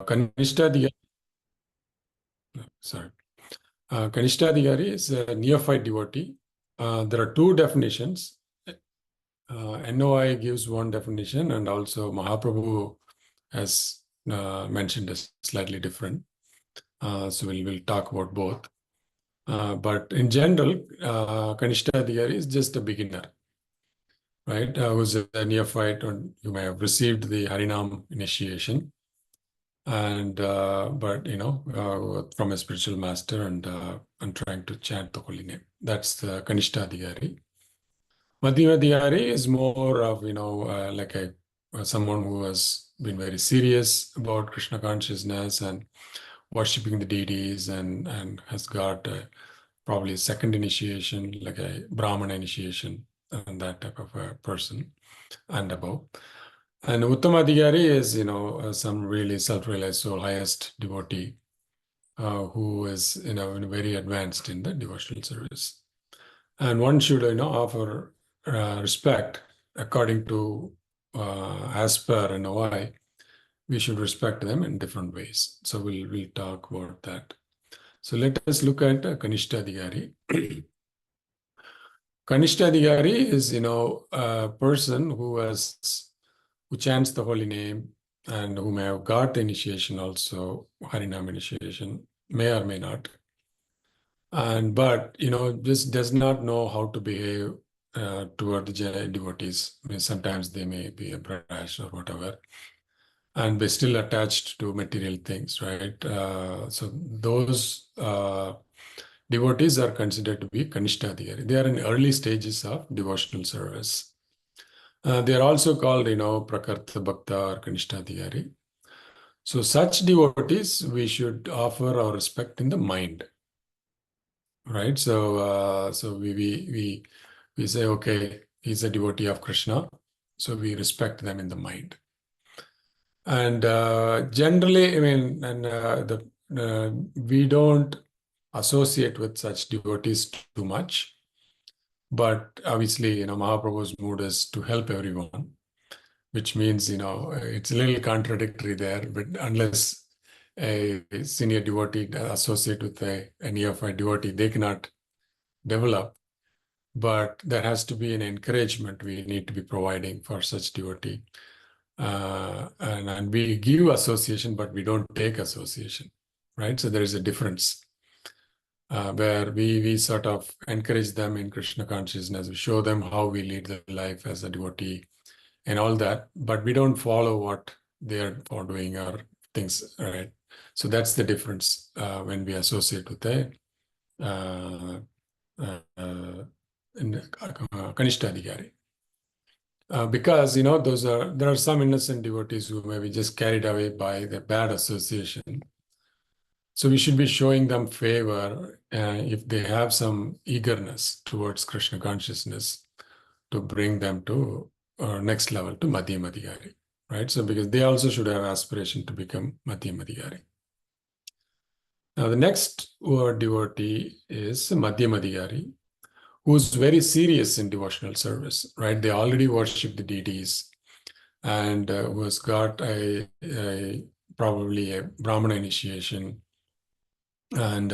Kanishta Adhikari is a neophyte devotee. There are two definitions. NOI gives one definition, and also Mahaprabhu has mentioned a slightly different. So we'll talk about both. But in general, Kanishta Adhikari is just a beginner, right? Who's a neophyte, or you may have received the Harinam initiation, and but from a spiritual master, and trying to chant the holy name. That's the Kanishta Adhikari. Madhyama Adhikari is more of like someone who has been very serious about Krishna consciousness and worshipping the deities, and has got probably a second initiation, like a Brahmana initiation, and that type of a person and above. And Uttama Adhikari is, some really self-realized soul, highest devotee, who is, very advanced in the devotional service. And one should, offer respect according to, as per why we should respect them in different ways. So we'll talk about that. So let us look at Kanishta Adhikari. Kanishta Adhikari is, a person who chants the holy name, and who may have got the initiation also, Harinam initiation, may or may not. But just does not know how to behave toward the devotees. I mean, sometimes they may be a brash or whatever, and they're still attached to material things, right? So those devotees are considered to be Kanishta Adhikari. They are in early stages of devotional service. They are also called, Prakarta Bhakta or Kanishta Adhikari. So such devotees, we should offer our respect in the mind, right? So we say, okay, he's a devotee of Krishna, so we respect them in the mind. And generally, I mean, and we don't associate with such devotees too much. But obviously, Mahaprabhu's mood is to help everyone, which means, it's a little contradictory there. But unless a senior devotee associate with a neophyte devotee, they cannot develop. But there has to be an encouragement we need to be providing for such devotee. And we give association, but we don't take association, right? So there is a difference. Where we sort of encourage them in Krishna consciousness, we show them how we lead the life as a devotee and all that, but we don't follow what they are doing or things, right? So that's the difference when we associate with a Kanishta Adhikari. Because there are some innocent devotees who may be just carried away by the bad association. So we should be showing them favor if they have some eagerness towards Krishna consciousness, to bring them to next level, to Madhyama Adhikari, right? So because they also should have aspiration to become Madhyama Adhikari. Now the next devotee is Madhyama Adhikari, who's very serious in devotional service, right? They already worship the deities, and who has got probably a Brahmana initiation, and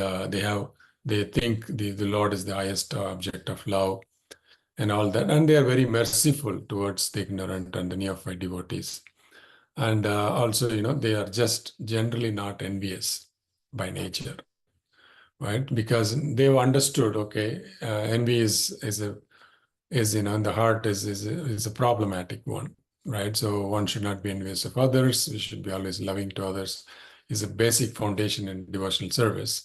they think the Lord is the highest object of love and all that, and they are very merciful towards the ignorant and the neophyte devotees. And also, they are just generally not envious by nature, right? Because they've understood, okay, envy is in the heart is a problematic one, right? So one should not be envious of others. We should be always loving to others. Is a basic foundation in devotional service.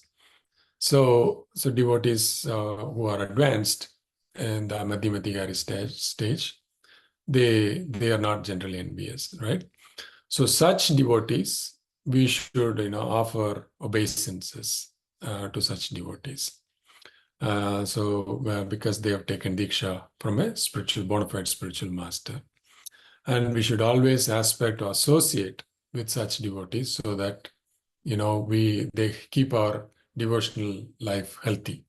So devotees who are advanced in the Madhyama Adhikari stage, they are not generally envious, right? So such devotees, we should offer obeisances to such devotees. Because they have taken diksha from a bona fide spiritual master. And we should always aspect or associate with such devotees, so that they keep our devotional life healthy,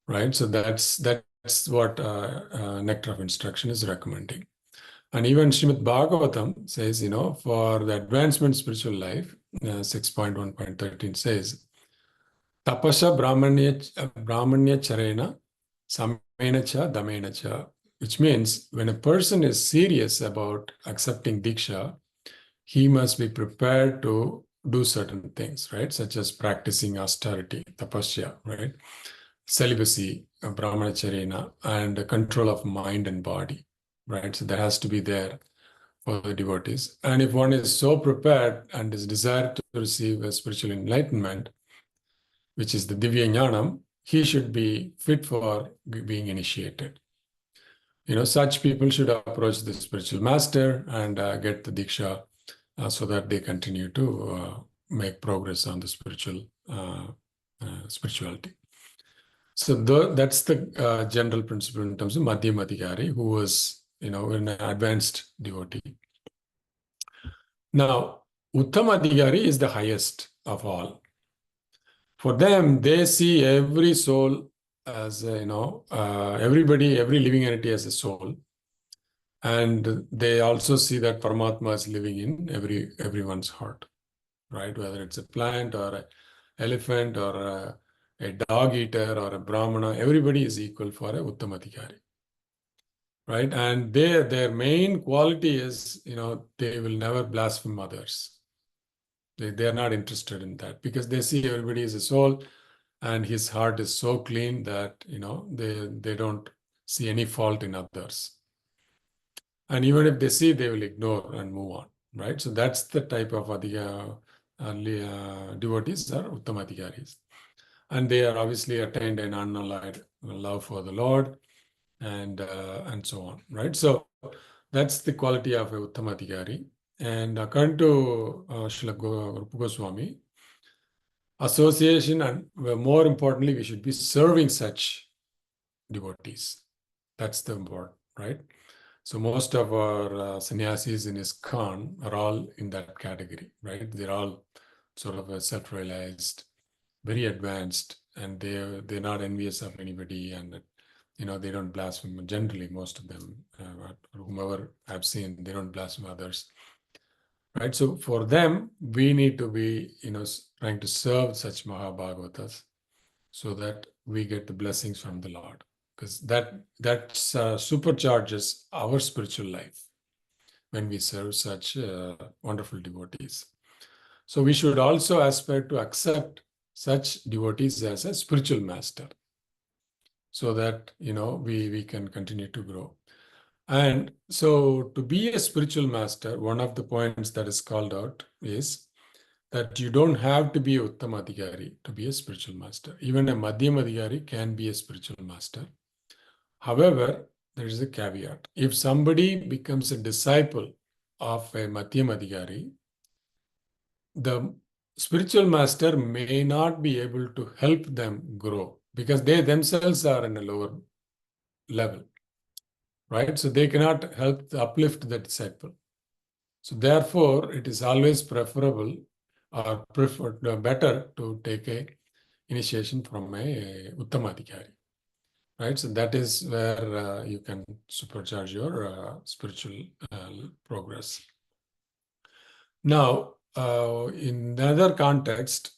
right? So that's what Nectar of Instruction is recommending. And even Srimad Bhagavatam says, for the advancement spiritual life, 6.1.13 says, Tapasya Brahmanya Charena Samena Cha Damena Cha, which means when a person is serious about accepting Diksha, he must be prepared to do certain things, right? Such as practicing austerity, tapasya, right? Celibacy, brahmacharya, and control of mind and body, right? So that has to be there for the devotees. And if one is so prepared and is desired to receive a spiritual enlightenment, which is the Divya Jnanam, he should be fit for being initiated. Such people should approach the spiritual master and get the Diksha so that they continue to make progress on the spirituality. So that's the general principle in terms of Madhyam Adhikari, who was, an advanced devotee. Now, Uttam Adhikari is the highest of all. For them, they see every soul as, everybody, every living entity as a soul. And they also see that Paramatma is living in everyone's heart, right? Whether it's a plant or an elephant or a dog eater or a Brahmana, everybody is equal for a Uttamadhikari, right? And their main quality is, they will never blaspheme others. They are not interested in that because they see everybody as a soul and his heart is so clean that, they don't see any fault in others. And even if they see, they will ignore and move on, right? So that's the type of devotees are Uttamadhikaris. And they are obviously attained an unalloyed love for the Lord and so on, right? So that's the quality of a Uttamadhikari. And according to Srila Rupa Goswami, association and more importantly, we should be serving such devotees. That's the important, right? So most of our sannyasis in ISKCON are all in that category, right? They're all sort of self-realized, very advanced, and they're not envious of anybody, and they don't blaspheme. Generally, most of them, whomever I've seen, they don't blaspheme others, right? So for them, we need to be, trying to serve such Mahabhagavatas so that we get the blessings from the Lord, because that supercharges our spiritual life when we serve such wonderful devotees. So we should also aspire to accept such devotees as a spiritual master so that, we can continue to grow. And so to be a spiritual master, one of the points that is called out is that you don't have to be a Uttama Adhikari to be a spiritual master. Even a Madhyam Adhikari can be a spiritual master. However, there is a caveat. If somebody becomes a disciple of a Madhyam Adhikari, the spiritual master may not be able to help them grow because they themselves are in a lower level, right? So they cannot help uplift the disciple. So therefore, it is always preferable or better to take a initiation from a Uttamadhikari, right? So that is where you can supercharge your spiritual progress. Now, in another context,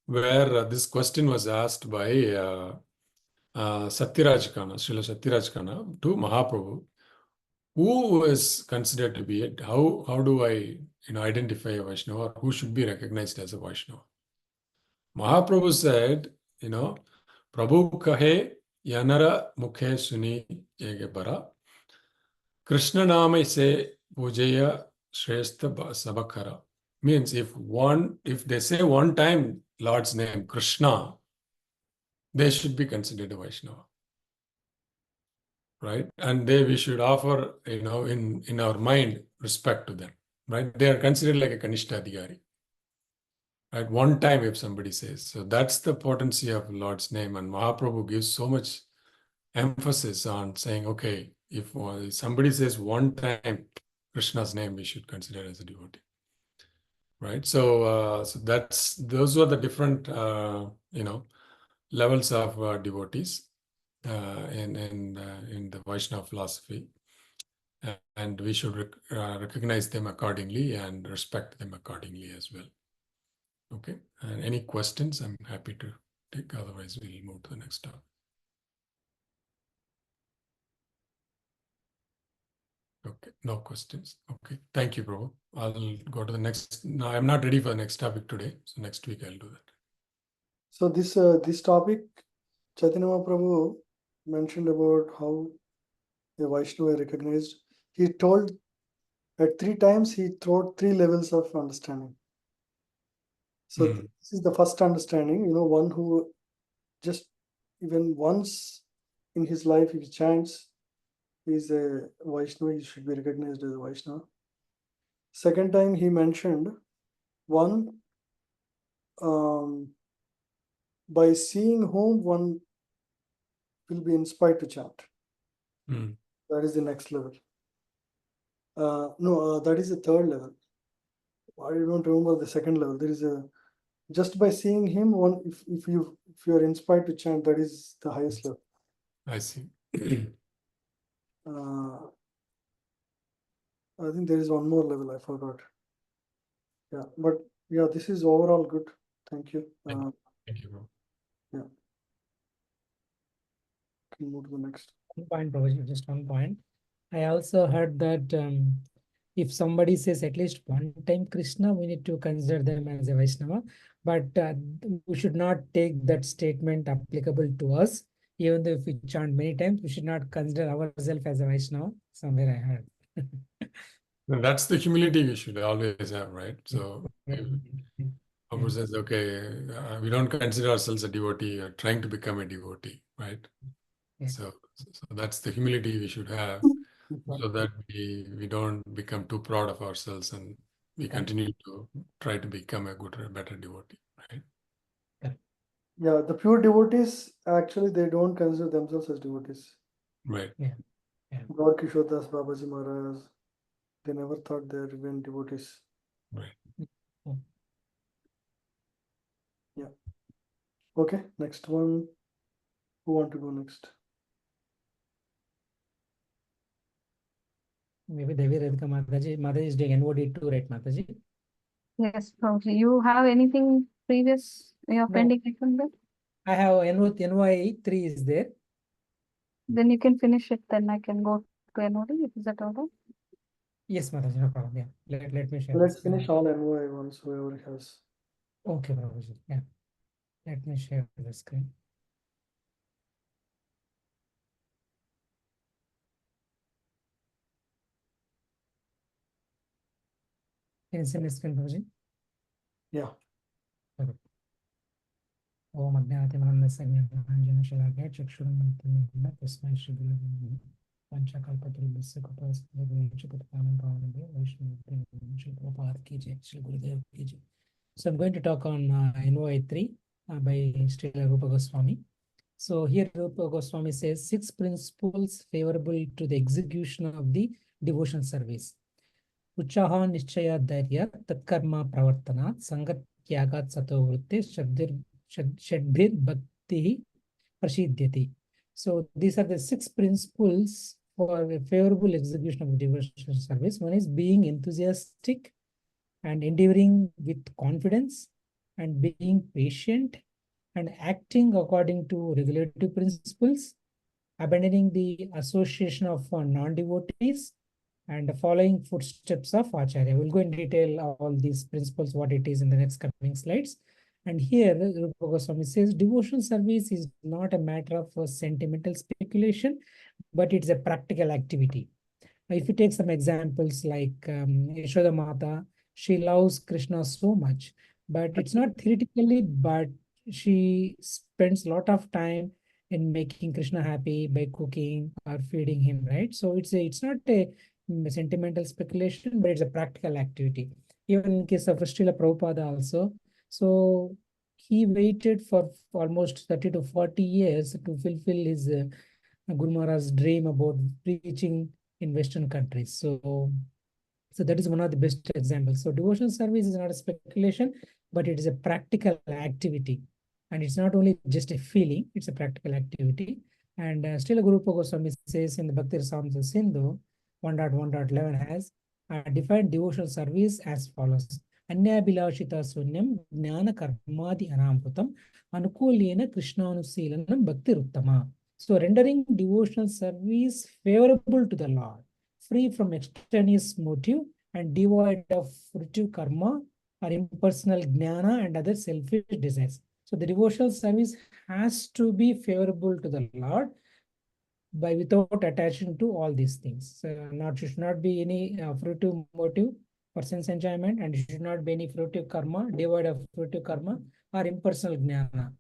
where this question was asked by Satyaraj Khanna, Srila Satyaraj Khanna to Mahaprabhu, who is considered to be it? How do I identify a Vaishnava? Who should be recognized as a Vaishnava? Mahaprabhu said, Prabhu kahe yanara mukhe suni ege bara, Krishna nama se pujaya shrestha sabakara. Means if they say one time Lord's name, Krishna, they should be considered a Vaishnava. Right? And we should offer, in our mind, respect to them. Right? They are considered like a Kanishta Adhikari. Right? One time if somebody says. So that's the potency of Lord's name. And Mahaprabhu gives so much emphasis on saying, okay, if somebody says one time Krishna's name, we should consider as a devotee. Right? So those were the different, levels of devotees in the Vaishnava philosophy. and we should recognize them accordingly and respect them accordingly as well. Okay, and any questions, I'm happy to take, otherwise we'll move to the next topic. Okay, no questions. Okay, thank you, Prabhu. I'll go to the next. No, I'm not ready for the next topic today, so next week I'll do that. So this topic, Chaitanya Mahaprabhu mentioned about how a Vaishnava recognized. He told at 3 times he taught 3 levels of understanding. So this is the first understanding, one who just even once in his life, if he chants, he is a Vaishnava, he should be recognized as a Vaishnava. Second time he mentioned one, by seeing whom one will be inspired to chant. That is the next level. That is the third level. I don't remember the second level. There is a, just by seeing him, one, if you are inspired to chant, that is the highest level. I see. I think there is one more level, I forgot. Yeah, but yeah, this is overall good. Thank you. Thank you, bro. Yeah. Can move to the next. One point, Prabhuji, just one point. I also heard that if somebody says at least one time Krishna, we need to consider them as a Vaishnava. But we should not take that statement applicable to us. Even though if we chant many times, we should not consider ourselves as a Vaishnava. Somewhere I heard. And that's the humility we should always have, right? So Prabhu says, okay, we don't consider ourselves a devotee, or trying to become a devotee, right? Yeah. So that's the humility we should have, so that we don't become too proud of ourselves, and we continue to try to become a good, better devotee, right? Yeah, the pure devotees, actually, they don't consider themselves as devotees. Right. Gaur Kishore Das Babaji Maharaj, they never thought they were even devotees. Right. Yeah. Okay, next one. Who want to go next? Maybe Devi Radhika Mataji. Mataji is doing NOD too, right, Mataji? Yes, probably. You have anything previous you're pending from there? I have NY3 is there. Then you can finish it. Then I can go to NOD. Is that all right? Yes, Mataji, no problem. Yeah, let me share. Let's finish all NOI ones, whoever has. Okay, Prabhuji. Yeah, let me share the screen. Can you see my screen, Prabhuji? Yeah. Okay. ओम अज्ञातमनस्सज्ञानाञ्जनशलाकया चक्षुरुन्मिलितं तस्मै श्रीगुरवे पंचकल्पतरुभ्यस्य कृपासिन्धुभ्यश्च पावनन्दे वैष्णवेभ्यो श्री प्रभुपाद की जय, श्री गुरुदेव की जय. So I'm going to talk on NOI3 by Srila Rupa Goswami. So here Rupa Goswami says 6 principles favorable to the execution of the devotion service. Uchaha nischaya dharya tatkarma pravartanat sangat tyagat sato vritte shadbhir bhakti prasiddhyati. So these are the 6 principles for a favorable execution of the devotional service. One is being enthusiastic and endeavoring with confidence, and being patient and acting according to regulative principles, abandoning the association of non-devotees, and following footsteps of Acharya. We'll go in detail all these principles, what it is in the next coming slides. And here, Rupa Goswami says, devotional service is not a matter of sentimental speculation, but it's a practical activity. If you take some examples like Yashoda Mata, she loves Krishna so much, but it's not theoretically, but she spends a lot of time in making Krishna happy by cooking or feeding him, right? So it's not a sentimental speculation, but it's a practical activity. Even in case of Srila Prabhupada also, so he waited for almost 30 to 40 years to fulfill his Guru Maharaj's dream about preaching in Western countries. So that is one of the best examples. So devotional service is not a speculation, but it is a practical activity. And it's not only just a feeling, it's a practical activity. And still Guru Goswami says in the Bhakti Rasamrita Sindhu, 1.1.11 has defined devotional service as follows. Anyabhilashita sunyam jnana karmadi anamputam anukulena krishnanushilanam bhakti ruttama. So rendering devotional service favorable to the Lord, free from extraneous motive and devoid of fruitive karma or impersonal jnana and other selfish desires. So the devotional service has to be favorable to the Lord by without attaching to all these things. So should not be any fruitive motive for sense enjoyment, and it should not be any fruitive karma, devoid of fruitive karma or impersonal jnana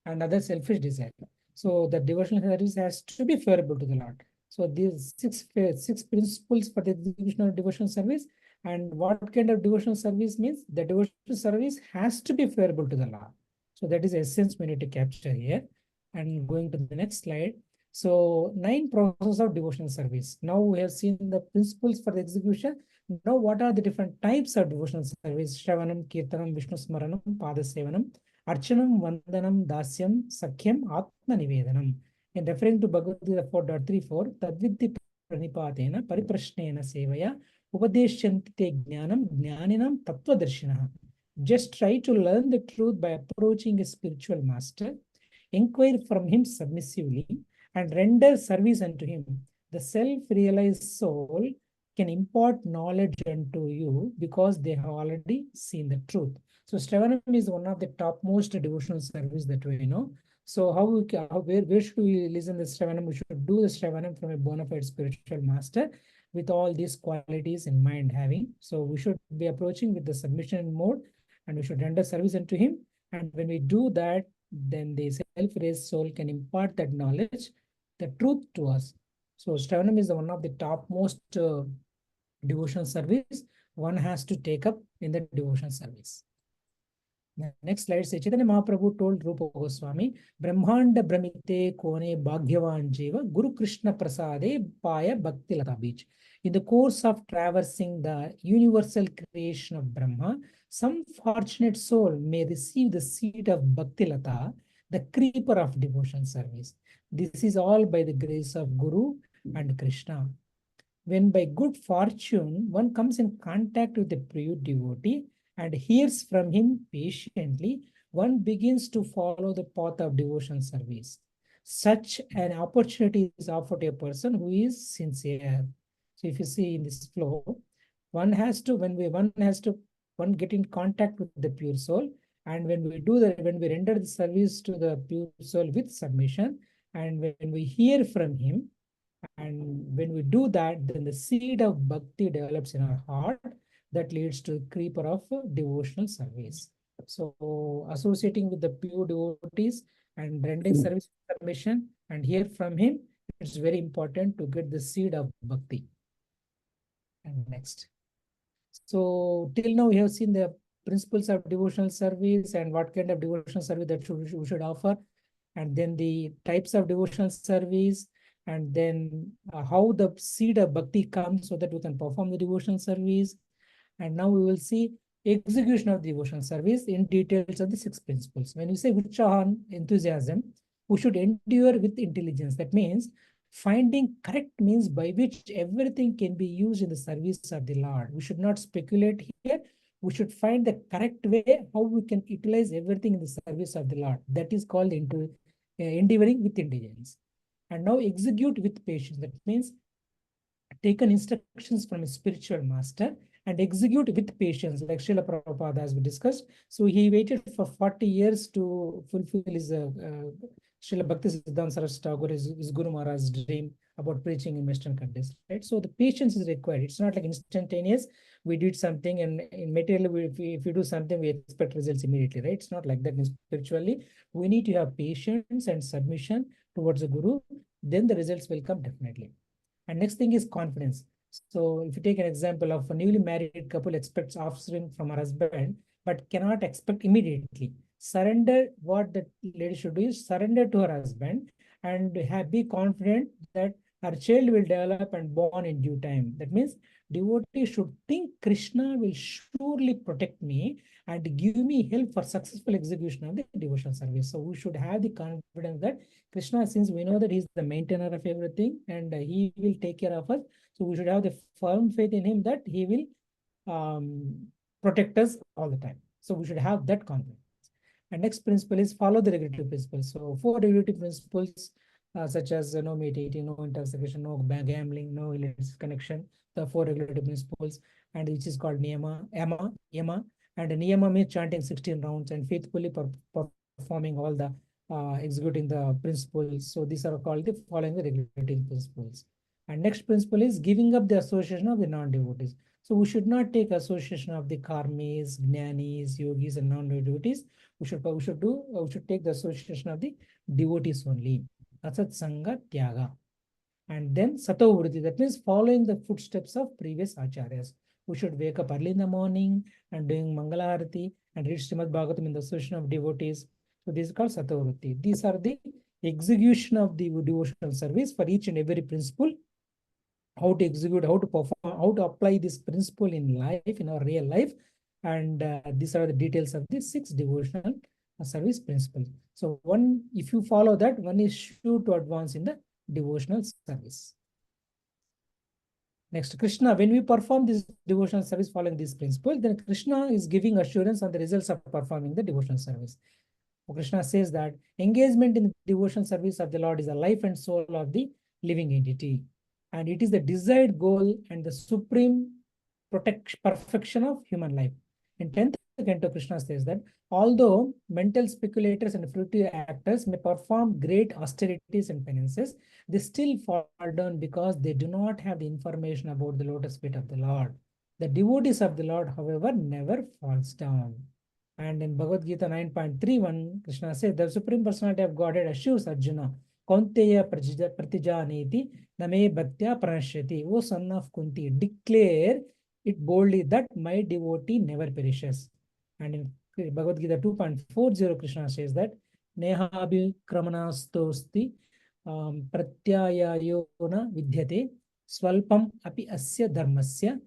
and other selfish desire. So the devotional service has to be favorable to the Lord. So these six principles for the execution of devotional service. And what kind of devotional service means? The devotional service has to be favorable to the Lord. So that is the essence we need to capture here. And going to the next slide. So 9 processes of devotional service. Now we have seen the principles for the execution. Now what are the different types of devotional service? Shravanam, Kirtanam, Vishnu Smaranam, Padasevanam, Archanam, Vandanam, Dasyam, Sakhyam, Atma Nivedanam. In referring to Bhagavad Gita 4.34, Tadvidhi Pranipatena, Pariprashnena Sevaya, Upadeshyanti Te Jnanam, Jnaninam Tattvadarshinaha. Just try to learn the truth by approaching a spiritual master, inquire from him submissively, and render service unto him. The self-realized soul can impart knowledge unto you because they have already seen the truth. So Shravanam is one of the topmost devotional service that we know. So where should we listen to Shravanam? We should do the Shravanam from a bona fide spiritual master with all these qualities in mind having. So we should be approaching with the submission mode, and we should render service unto him. And when we do that, then the self-raised soul can impart that knowledge, the truth to us. So Shravanam is one of the topmost devotional service one has to take up in the devotional service. The next slide says Chaitanya Mahaprabhu told Rupa Goswami, Brahmanda Brahmite Kone Bhagyavan Jiva Guru Krishna Prasade Paya Bhakti Lata Beach. In the course of traversing the universal creation of Brahma, some fortunate soul may receive the seed of Bhakti Lata, the creeper of devotion service. This is all by the grace of Guru and Krishna. When by good fortune one comes in contact with a pure devotee and hears from him patiently, one begins to follow the path of devotion service. Such an opportunity is offered to a person who is sincere. So if you see in this flow, one get in contact with the pure soul, and when we render the service to the pure soul with submission, and when we hear from him, and when we do that, then the seed of bhakti develops in our heart that leads to the creeper of devotional service. So associating with the pure devotees and rendering service with submission and hear from him, it's very important to get the seed of bhakti. And next. So till now we have seen the principles of devotional service and what kind of devotional service that we should offer, and then the types of devotional service, and then how the seed of bhakti comes so that we can perform the devotional service. And now we will see execution of devotional service in details of the 6 principles. When you say Utsahan, enthusiasm, we should endure with intelligence. That means finding correct means by which everything can be used in the service of the Lord. We should not speculate here. We should find the correct way how we can utilize everything in the service of the Lord. That is called endeavoring with intelligence. And now execute with patience. That means taken instructions from a spiritual master and execute with patience, like Srila Prabhupada, as we discussed. So he waited for 40 years to fulfill his Srila Bhakti Siddhanta Saraswati Thakur, his Guru Maharaj's dream about preaching in Western countries, right? So the patience is required. It's not like instantaneous. We did something, and in materially, if we do something, we expect results immediately, right? It's not like that. Spiritually, we need to have patience and submission towards the Guru. Then the results will come definitely. And next thing is confidence. So if you take an example of a newly married couple expects offspring from her husband, but cannot expect immediately. Surrender, what the lady should do is surrender to her husband and be confident that her child will develop and born in due time. That means devotee should think Krishna will surely protect me and give me help for successful execution of the devotional service. So we should have the confidence that Krishna, since we know that he's the maintainer of everything and he will take care of us, So we should have the firm faith in him that he will protect us all the time. So we should have that confidence. And next principle is follow the regulative principles. So 4 regulative principles such as no meat eating, no intoxication, no gambling, no illicit connection, the 4 regulative principles, and which is called niyama, yama, and niyama means chanting 16 rounds and faithfully performing all the executing the principles. So these are called the following the regulative principles. And next principle is giving up the association of the non-devotees. So we should not take association of the karmis, jnanis, yogis, and non-devotees. We should take the association of the devotees only. Asat Sangha Tyaga. And then Satovruti, that means following the footsteps of previous acharyas. We should wake up early in the morning and doing Mangalarati and read Srimad Bhagavatam in the association of devotees. So this is called Satovruti. These are the execution of the devotional service for each and every principle. How to execute, how to perform, how to apply this principle in life, in our real life. And these are the details of the 6 devotional service principles. So if you follow that, one is sure to advance in the devotional service. Next, Krishna, when we perform this devotional service following this principle, then Krishna is giving assurance on the results of performing the devotional service. Krishna says that engagement in the devotional service of the Lord is the life and soul of the living entity. And it is the desired goal and the supreme perfection of human life. In 10th canto, Krishna says that although mental speculators and fruitive actors may perform great austerities and penances, they still fall down because they do not have the information about the lotus feet of the Lord. The devotees of the Lord, however, never falls down. And in Bhagavad Gita 9.31, Krishna says, the Supreme Personality of Godhead assures Arjuna, Kaunteya Pratijaneti Name Bhaktya Pranashyati. O son of Kunti, declare it boldly that my devotee never perishes. And in Bhagavad Gita 2.40, Krishna says that Nehabhi Kramanastosti Pratyayayona Vidyate Swalpam Api Asya Dharmasya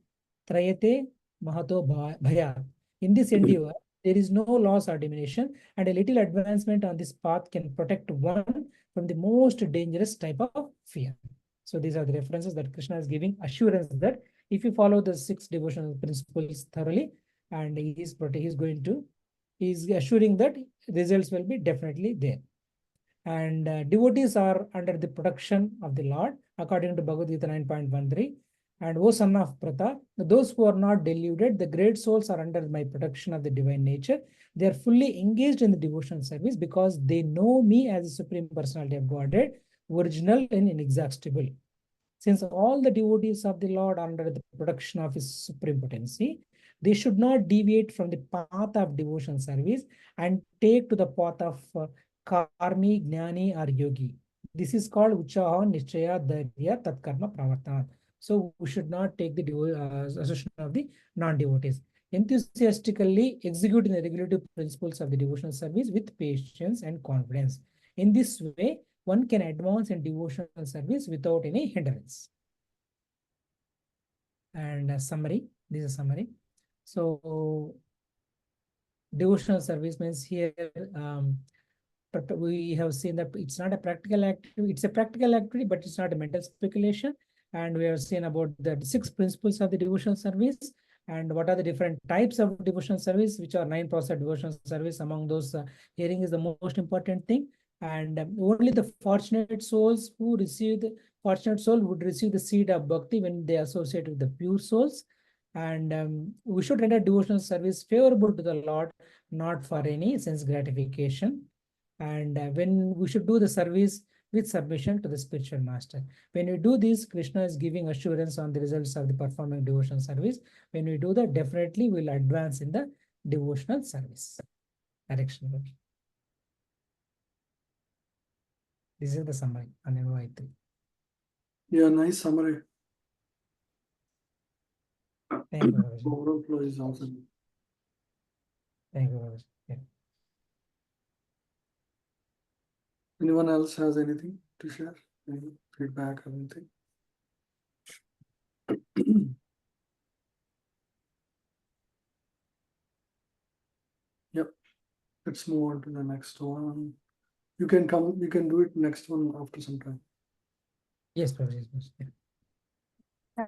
Trayate Mahato Bhaya. In this endeavor, there is no loss or diminution, and a little advancement on this path can protect one from the most dangerous type of fear. So these are the references that Krishna is giving assurance that if you follow the 6 devotional principles thoroughly, and he is assuring that results will be definitely there. And devotees are under the protection of the Lord, according to Bhagavad Gita 9.13. And O son of Pratha, those who are not deluded, the great souls are under my protection of the divine nature. They are fully engaged in the devotional service because they know me as the Supreme Personality of Godhead, original and inexhaustible. Since all the devotees of the Lord are under the protection of his supreme potency, they should not deviate from the path of devotional service and take to the path of karmi, jnani, or yogi. This is called uchaha, nischaya, dharya, tatkarma, pravartana. So we should not take the association of the non-devotees. Enthusiastically executing the regulative principles of the devotional service with patience and confidence. In this way, one can advance in devotional service without any hindrance. And a summary, this is a summary. So devotional service means here, but we have seen that it's not a practical activity, it's a practical activity, but it's not a mental speculation. And we have seen about the 6 principles of the devotional service and what are the different types of devotional service, which are 9 process of devotional service. Among those, hearing is the most important thing. And only the fortunate souls who receive the fortunate soul would receive the seed of bhakti when they associate with the pure souls. And we should render devotional service favorable to the Lord, not for any sense gratification. And when we should do the service with submission to the spiritual master. When we do this, Krishna is giving assurance on the results of the performing devotional service. When we do that, definitely we'll advance in the devotional service. Direction. This is the summary. Yeah, nice summary. Thank you, Bhagavan. Overall flow is awesome. Thank you, Bhagavan. Yeah. Anyone else has anything to share? Any feedback or anything? Yep. Let's move on to the next one. You can do it next one after some time. Yes, Bhagavan. Yes, yeah.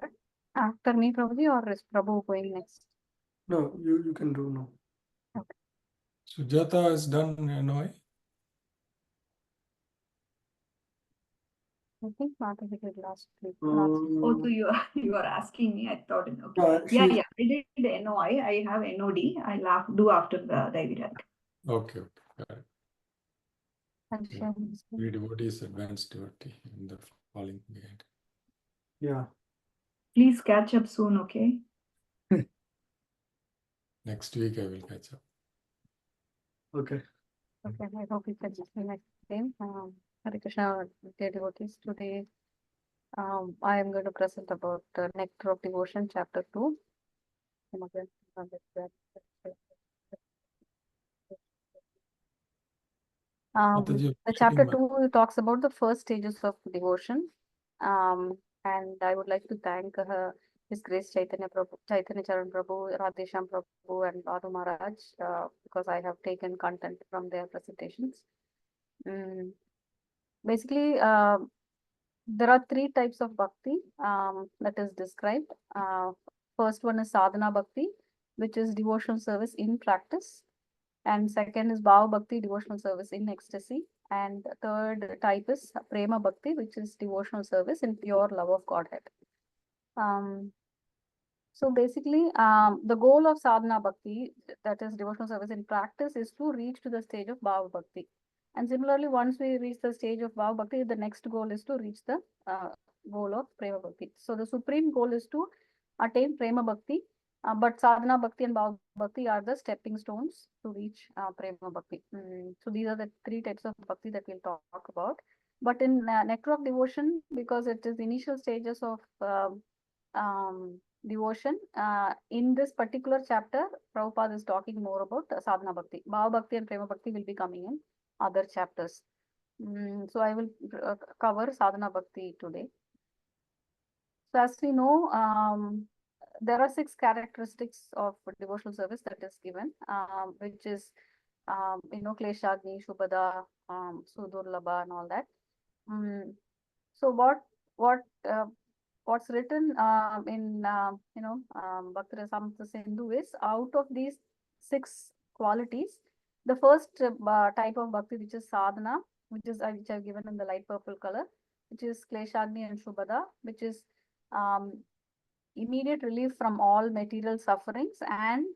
After me, Prabhuji, or is Prabhu going next? No, you can do now. Sujata has done NOI. I think Mata did last week. Oh, so you are asking me. I thought, okay. Yeah, Yeah. I did the NOI. I have NOD. I'll do after the David. Okay. Got it. I'll Yeah. share my screen. Three devotees, advanced devotee, and the falling behind. yeah. Please catch up soon, okay? Next week I will catch up. Okay. Okay, I hope you can see my screen. Hare Krishna, dear devotees. Today, I am going to present about Nectar of Devotion, Chapter 2. Mataji, The sharing chapter my- 2 talks about the first stages of devotion. And I would like to thank His Grace Chaitanya Prabhu, Chaitanya Charan Prabhu, Radhesham Prabhu, and Madhu Maharaj because I have taken content from their presentations. Basically, there are three types of bhakti that is described. First one is sadhana bhakti, which is devotional service in practice. And second is bhava bhakti, devotional service in ecstasy. And third type is prema bhakti, which is devotional service in pure love of Godhead. So basically, the goal of sadhana bhakti, that is devotional service in practice, is to reach to the stage of bhava bhakti. And similarly, once we reach the stage of bhava bhakti, the next goal is to reach the goal of prema bhakti. So the supreme goal is to attain prema bhakti, but sadhana bhakti and bhava bhakti are the stepping stones to reach prema bhakti. So these are the three types of bhakti that we'll talk about. But in Nectar of Devotion, because it is the initial stages of devotion, in this particular chapter, Prabhupada is talking more about sadhana bhakti. Bhava bhakti and prema bhakti will be coming in other chapters. So I will cover sadhana bhakti today. So as we know, there are 6 characteristics of devotional service that is given, which is, Kleshagni, Shubhada, Sudurlabha, and all that. So what's written in Bhakti Rasamrita Sindhu is, out of these 6 qualities, the first type of bhakti, which is sadhana, which I've given in the light purple color, which is Kleshagni and Shubhada, which is immediate relief from all material sufferings and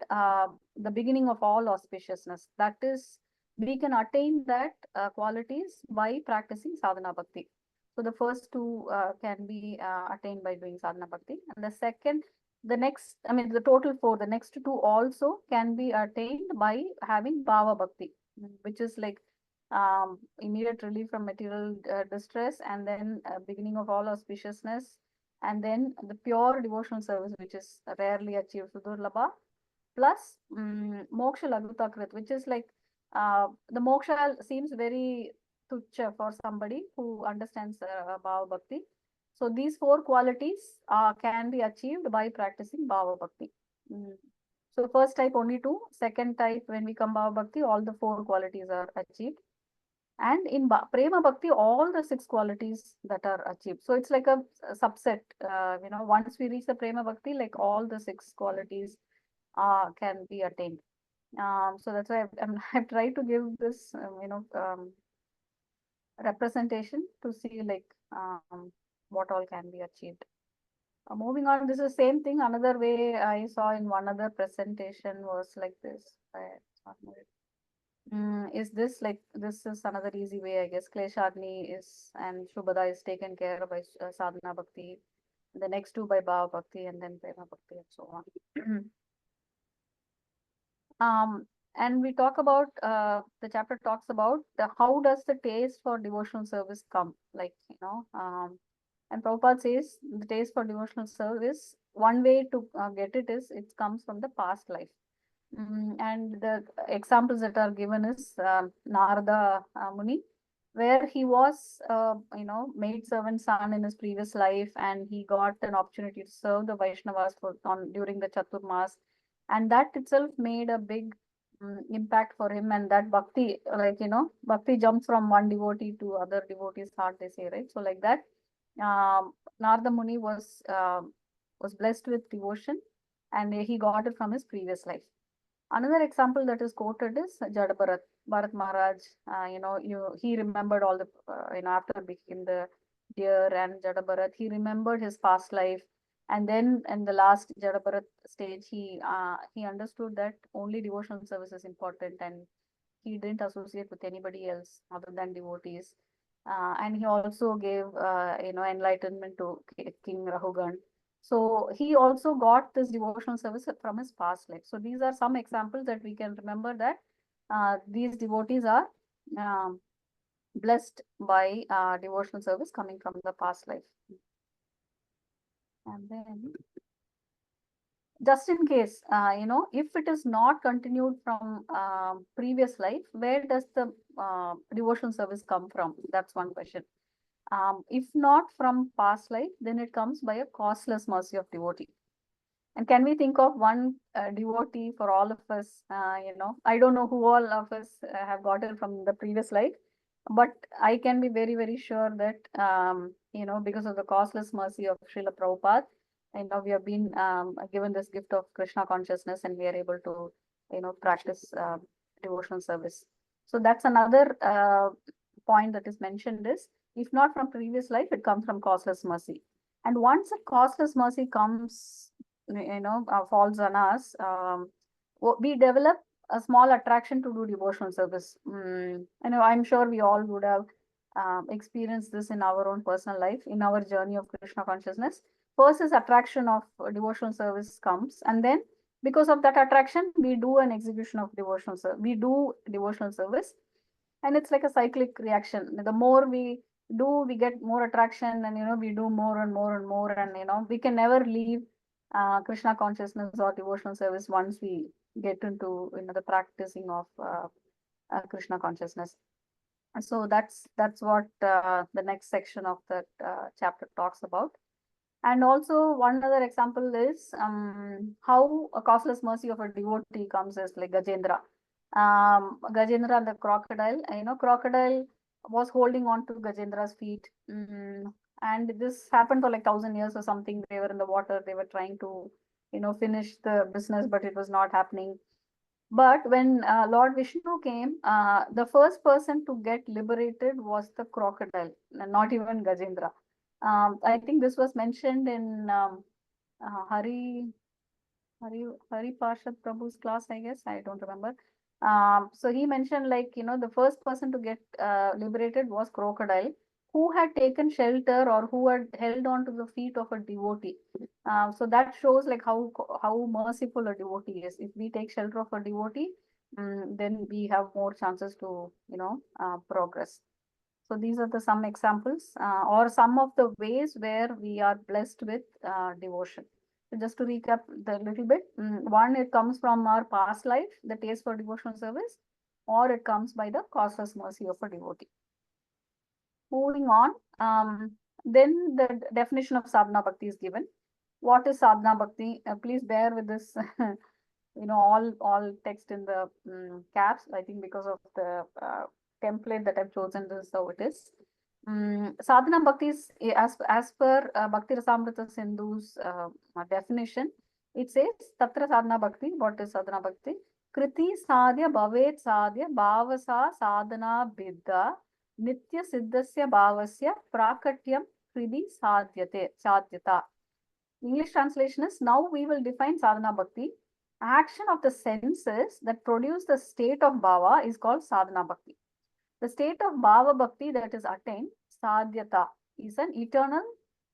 the beginning of all auspiciousness. That is, we can attain that qualities by practicing sadhana bhakti. So the first 2 can be attained by doing sadhana bhakti, and the total 4, the next 2 also can be attained by having bhava bhakti, which is like immediate relief from material distress, and then beginning of all auspiciousness, and then the pure devotional service, which is rarely achieved, Sudurlabha, plus moksha laghutakrit, which is like the moksha seems very tuchya for somebody who understands bhava bhakti. So these 4 qualities can be achieved by practicing bhava bhakti. So first type only 2, second type when we come bhava bhakti, all the 4 qualities are achieved. And in prema bhakti, all the 6 qualities that are achieved. So it's like a subset. Once we reach the prema bhakti, like all the 6 qualities can be attained. So that's why I've tried to give this, representation to see like what all can be achieved. Moving on, this is the same thing. Another way I saw in one other presentation was like this. Is this is another easy way, I guess. Kleshagni is and Shubhada is taken care of by sadhana bhakti, the next 2 by bhava bhakti, and then prema bhakti, and so on. And we talk about the chapter talks about how does the taste for devotional service come, and Prabhupada says the taste for devotional service, one way to get it is it comes from the past life. And the examples that are given is Narada Muni, where he was, maid servant son in his previous life, and he got an opportunity to serve the Vaishnavas during the Chaturmas, and that itself made a big impact for him. And that bhakti, bhakti jumps from one devotee to other devotees' heart, they say, right? So like that, Narada Muni was was blessed with devotion, and he got it from his previous life. Another example that is quoted is Jadabharat. Bharat Maharaj, he remembered all the, after became the deer and Jadabharat, he remembered his past life. And then in the last Jadabharat stage, he understood that only devotional service is important, and he didn't associate with anybody else other than devotees. And he also gave, enlightenment to King Rahugan. So he also got this devotional service from his past life. So these are some examples that we can remember that these devotees are blessed by devotional service coming from the past life. And then, just in case, if it is not continued from previous life, where does the devotional service come from? That's one question. If not from past life, then it comes by a causeless mercy of devotee. And can we think of one devotee for all of us? I don't know who all of us have gotten from the previous life, but I can be very, very sure that, because of the causeless mercy of Srila Prabhupada, we have been given this gift of Krishna consciousness, and we are able to, practice devotional service. So that's another point that is mentioned is, if not from previous life, it comes from causeless mercy. And once a causeless mercy comes, falls on us, we develop a small attraction to do devotional service. I'm sure we all would have experienced this in our own personal life, in our journey of Krishna consciousness. First is attraction of devotional service comes, and then because of that attraction, we do an execution of devotional service. We do devotional service, and it's like a cyclic reaction. The more we do, we get more attraction, and we do more and more and more, and we can never leave Krishna consciousness or devotional service once we get into the practicing of Krishna consciousness. So that's what the next section of that chapter talks about. And also one other example is how a causeless mercy of a devotee comes as like Gajendra. Gajendra and the crocodile. Crocodile was holding on to Gajendra's feet. And this happened for like 1,000 years or something. They were in the water. They were trying to, finish the business, but it was not happening. But when Lord Vishnu came, the first person to get liberated was the crocodile, not even Gajendra. I think this was mentioned in Hari Parshad Prabhu's class, I guess. I don't remember. So he mentioned, like, the first person to get liberated was crocodile, who had taken shelter or who had held on to the feet of a devotee. So that shows like how merciful a devotee is. If we take shelter of a devotee, then we have more chances to progress. So these are the some examples or some of the ways where we are blessed with devotion. So just to recap the little bit, one, it comes from our past life, the taste for devotional service, or it comes by the causeless mercy of a devotee. Moving on, then the definition of sadhana bhakti is given. What is sadhana bhakti? Please bear with this, all text in the caps. I think because of the template that I've chosen, this is how it is. Sadhana bhakti is, as per Bhakti Rasamrita Sindhu's definition, it says Tatra sadhana bhakti. What is sadhana bhakti? Kriti sadhya bhavet sadhya bhavasa sadhana bidda nitya siddhasya bhavasya prakatyam kriti sadhyata. English translation is, now we will define sadhana bhakti. Action of the senses that produce the state of bhava is called sadhana bhakti. The state of bhava bhakti that is attained, sadhyata, is an eternal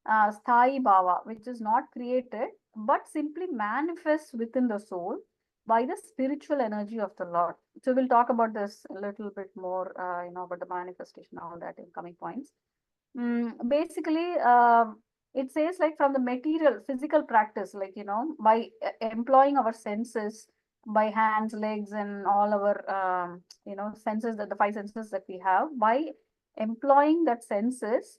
sthayi bhava, which is not created, but simply manifests within the soul by the spiritual energy of the Lord. So we'll talk about this a little bit more, about the manifestation, all that in coming points. Basically, it says like from the material, physical practice, like, by employing our senses, by hands, legs, and all our, senses, that the five senses that we have, by employing that senses,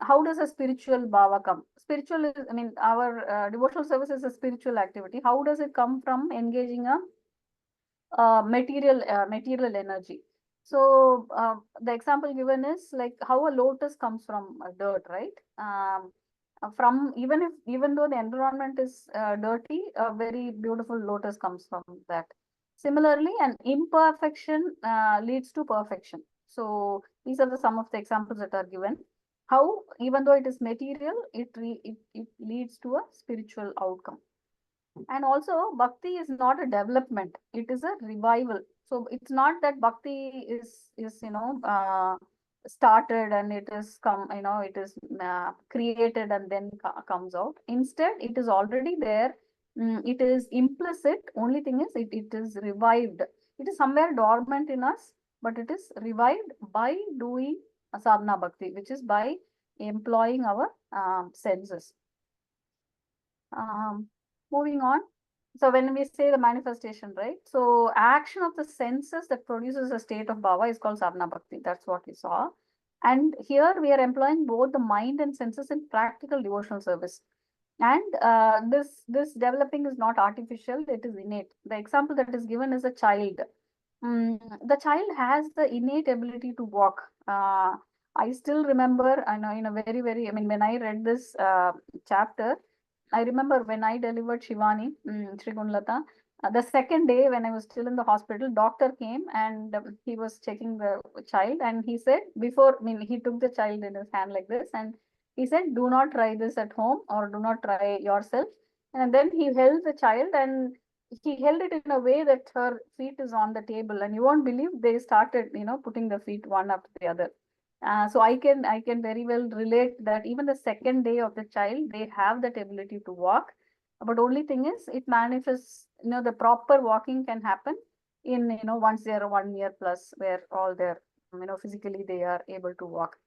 how does a spiritual bhava come? Spiritual is, our devotional service is a spiritual activity. How does it come from engaging a material energy? So the example given is like how a lotus comes from dirt, right? from even though the environment is dirty, a very beautiful lotus comes from that. Similarly, an imperfection leads to perfection. So these are some of the examples that are given. How even though it is material, it leads to a spiritual outcome. And also, bhakti is not a development; it is a revival. So it's not that bhakti is started and it is it is created and then comes out. Instead, it is already there. It is implicit. Only thing is, it is revived. It is somewhere dormant in us, but it is revived by doing sadhana bhakti, which is by employing our senses. Moving on. So when we say the manifestation, right? So action of the senses that produces a state of bhava is called sadhana bhakti. That's what we saw. And here we are employing both the mind and senses in practical devotional service. And this developing is not artificial, it is innate. The example that is given is a child. The child has the innate ability to walk. I still remember, I know in a very, I mean, when I read this chapter, I remember when I delivered Shivani, Sri Gunlata, the second day when I was still in the hospital, doctor came and he was checking the child and he said, he took the child in his hand like this and he said, do not try this at home or do not try yourself. And then he held the child and he held it in a way that her feet is on the table, and you won't believe they started, putting the feet one after the other. So I can very well relate that even the second day of the child, they have that ability to walk. But only thing is, it manifests. The proper walking can happen in once they are 1 year plus, where all their physically they are able to walk.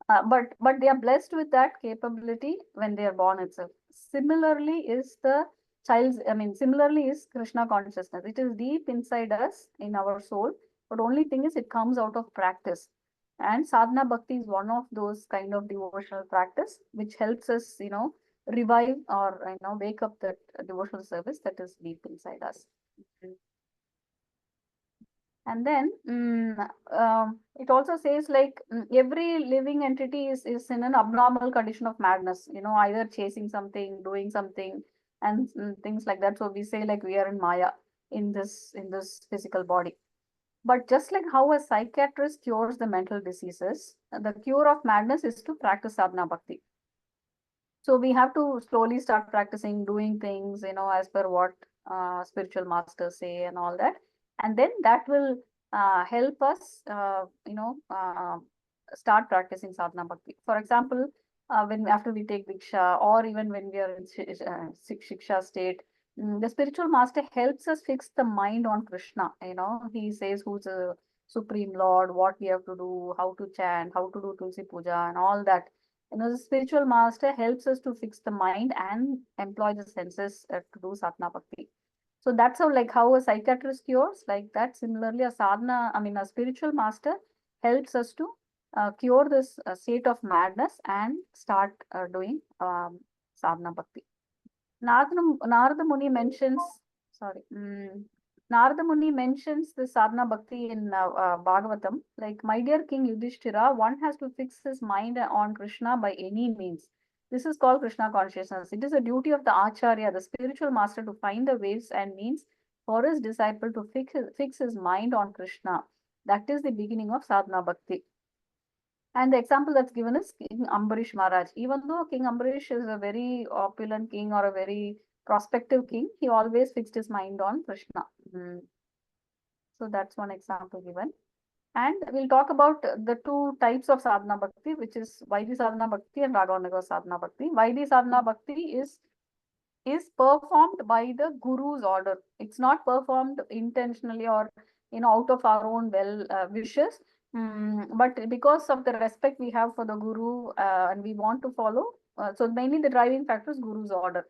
But they are blessed with that capability when they are born itself. Similarly is the similarly is Krishna consciousness. It is deep inside us in our soul, but only thing is it comes out of practice. And sadhana bhakti is one of those kind of devotional practice which helps us, revive or wake up that devotional service that is deep inside us. And then it also says like every living entity is in an abnormal condition of madness, either chasing something, doing something, and things like that. So we say like we are in Maya in this physical body. But just like how a psychiatrist cures the mental diseases, the cure of madness is to practice sadhana bhakti. So we have to slowly start practicing, doing things, as per what spiritual masters say and all that. And then that will help us, start practicing sadhana bhakti. For example, when after we take diksha, or even when we are in shiksha state, the spiritual master helps us fix the mind on Krishna. He says who's the supreme Lord, what we have to do, how to chant, how to do Tulsi Puja, and all that. The spiritual master helps us to fix the mind and employ the senses to do sadhana bhakti. So that's how a psychiatrist cures, like that. Similarly, a spiritual master helps us to cure this state of madness and start doing sadhana bhakti. Narada Muni mentions, Narada Muni mentions the sadhana bhakti in Bhagavatam, like, my dear King Yudhishthira, one has to fix his mind on Krishna by any means. This is called Krishna consciousness. It is a duty of the Acharya, the spiritual master, to find the ways and means for his disciple to fix his mind on Krishna. That is the beginning of sadhana bhakti. And the example that's given is King Ambarish Maharaj. Even though King Ambarish is a very opulent king or a very prospective king, he always fixed his mind on Krishna. So that's one example given. And we'll talk about the two types of sadhana bhakti, which is Vaidhi sadhana bhakti and Raganuga sadhana bhakti. Vaidhi sadhana bhakti is performed by the guru's order. It's not performed intentionally or out of our own wishes. But because of the respect we have for the guru and we want to follow, so mainly the driving factor is guru's order.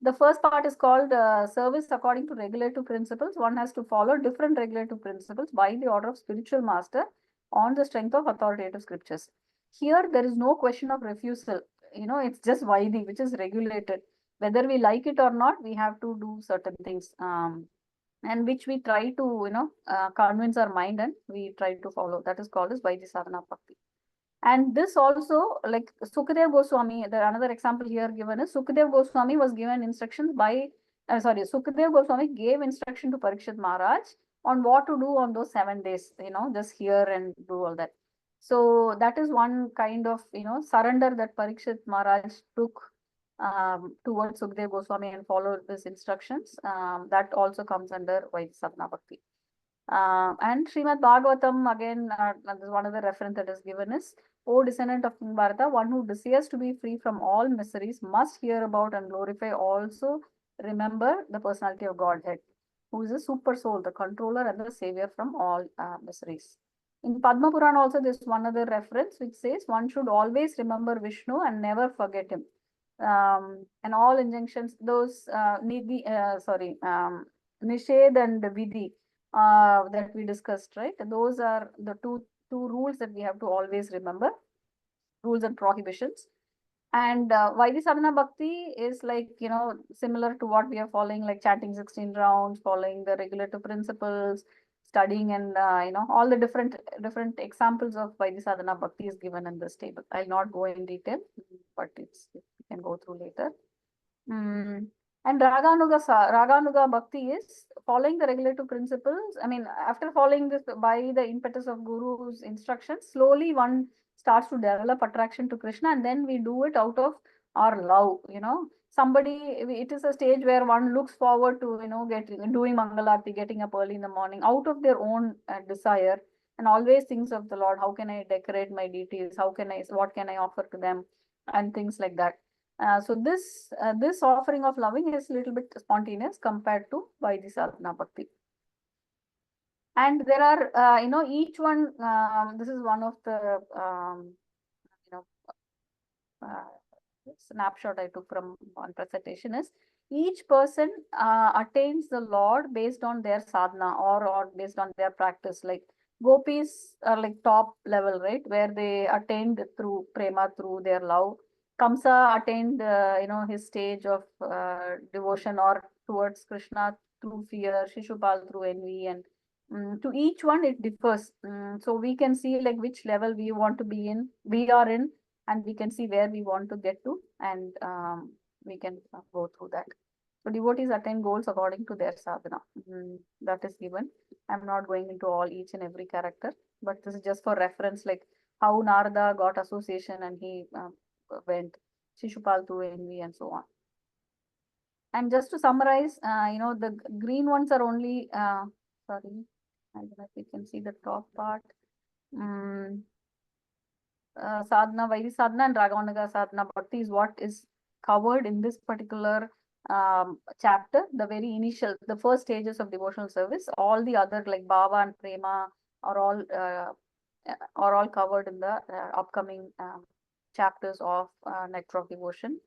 The first part is called service according to regulative principles. One has to follow different regulative principles by the order of spiritual master on the strength of authoritative scriptures. Here, there is no question of refusal. It's just Vaidhi, which is regulated. Whether we like it or not, we have to do certain things. And which we try to, convince our mind and we try to follow. That is called as Vaidhi sadhana bhakti. And this also, like Sukadev Goswami, another example here given is Sukadev Goswami was given instructions by, Sukadev Goswami gave instruction to Parikshit Maharaj on what to do on those 7 days, just hear and do all that. So that is one kind of, surrender that Parikshit Maharaj took towards Sukadev Goswami and followed his instructions. That also comes under Vaidhi Sadhana Bhakti. And Srimad Bhagavatam, again, one of the reference that is given is, O descendant of King Bharata, one who desires to be free from all miseries must hear about and glorify, also remember the personality of Godhead, who is a super soul, the controller and the savior from all miseries. In Padma Purana also, there's one other reference which says one should always remember Vishnu and never forget him. And all injunctions, those Nishad and Vidhi that we discussed, right? Those are the two rules that we have to always remember, rules and prohibitions. And Vaidhi Sadhana Bhakti is like, similar to what we are following, like chanting 16 rounds, following the regulative principles, studying, and, all the different examples of Vaidhi Sadhana Bhakti is given in this table. I'll not go in detail, but we can go through later. And Raganuga Bhakti is following the regulative principles. I mean, after following this by the impetus of Guru's instructions, slowly one starts to develop attraction to Krishna, and then we do it out of our love. It is a stage where one looks forward to, doing Mangalarti, getting up early in the morning out of their own desire, and always thinks of the Lord. How can I decorate my deities? What can I offer to them? And things like that. So this offering of loving is a little bit spontaneous compared to Vaidhi Sadhana Bhakti. And there are, each one, this is one of the, snapshot I took from one presentation is, each person attains the Lord based on their sadhana or based on their practice. Like gopis are like top level, right? Where they attained through prema, through their love. Kamsa attained, his stage of devotion or towards Krishna through fear, Shishupal through envy, and to each one it differs. So we can see like which level we want to be in, we are in, and we can see where we want to get to, and we can go through that. So devotees attain goals according to their sadhana. That is given. I'm not going into each and every character, but this is just for reference, like how Narada got association and he went, Shishupal through envy, and so on. And just to summarize, the green ones are only, sorry, I don't know if you can see the top part. Sadhana, Vaidhi Sadhana and Raganuga Sadhana Bhakti is what is covered in this particular chapter, the very initial, the first stages of devotional service. All the other like Bhava and Prema are all covered in the upcoming chapters of Nectar of Devotion.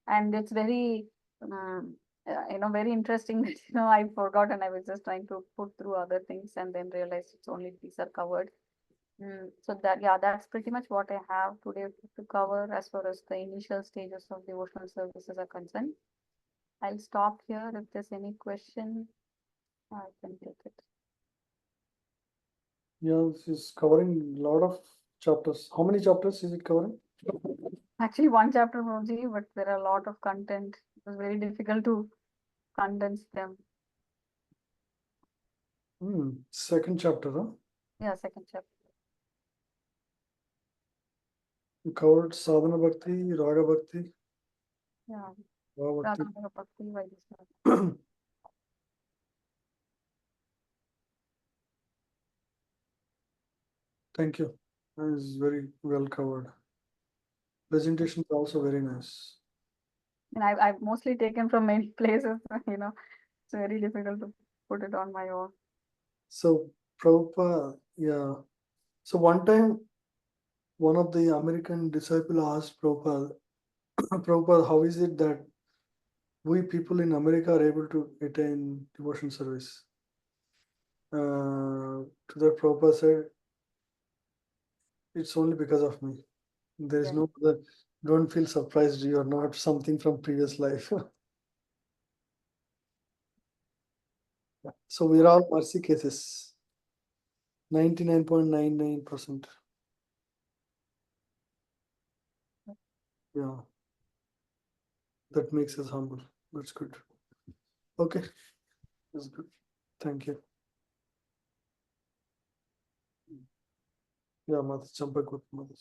And it's very, very interesting that, I forgot and I was just trying to put through other things and then realized it's only these are covered. So that's pretty much what I have today to cover as far as the initial stages of devotional services are concerned. I'll stop here. If there's any question, I can take it. Yeah, this is covering a lot of chapters. How many chapters is it covering? Actually, one chapter, Prabhuji, but there are a lot of content. It was very difficult to condense them. Second chapter, huh? Yeah, second chapter. You covered Sadhana Bhakti, Raga Bhakti. Yeah. Bhava Bhakti. Raganuga Bhakti, Vaidhi Sadhana. Thank you. That is very well covered. Presentation is also very nice. And I've mostly taken from many places, it's very difficult to put it on my own. So Prabhupada, yeah. So one time, one of the American disciples asked Prabhupada, Prabhupada, how is it that we people in America are able to attain devotion service? To that Prabhupada said, it's only because of me. There is no other, don't feel surprised, you are not something from previous life. So we're all mercy cases. 99.99%. Yeah. That makes us humble. That's good. Okay. That's good. Thank you. Yeah, Mother Champagut, Mother.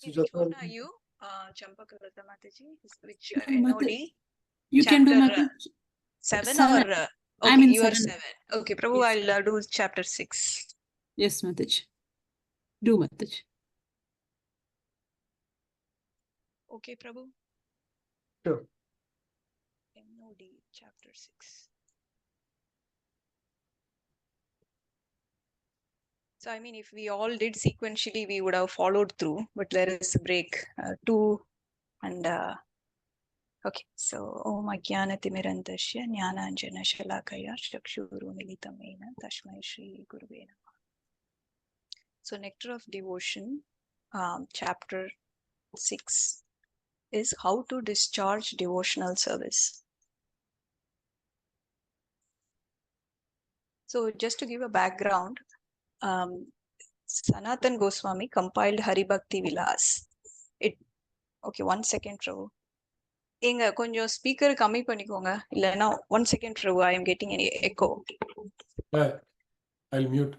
Which one are you? Champakalata Mataji? Which Mata- NOD? You can do Chapter Mata. 7 Seven. or I'm okay, in you are 7. 7. Okay, Prabhu, Yes. I'll do chapter 6. Yes, Mataji. Do Mataji. Okay, Prabhu. Sure. NOD chapter 6. So, I mean, if we all did sequentially, we would have followed through, but there is a break. 2 and okay. So, Om Ajnanatimirandasya Jnananjana Shalakaya Chakshuru Militamena Tashmai Shri Guruve Namah. So, Nectar of Devotion, chapter 6 is how to discharge devotional service. So, just to give a background, Sanatan Goswami compiled Hari Bhakti Vilas. Okay, 1 second, Prabhu. Inga konjam speaker kammi panikonga. Illana 1 second, Prabhu. I am getting an echo. I'll mute.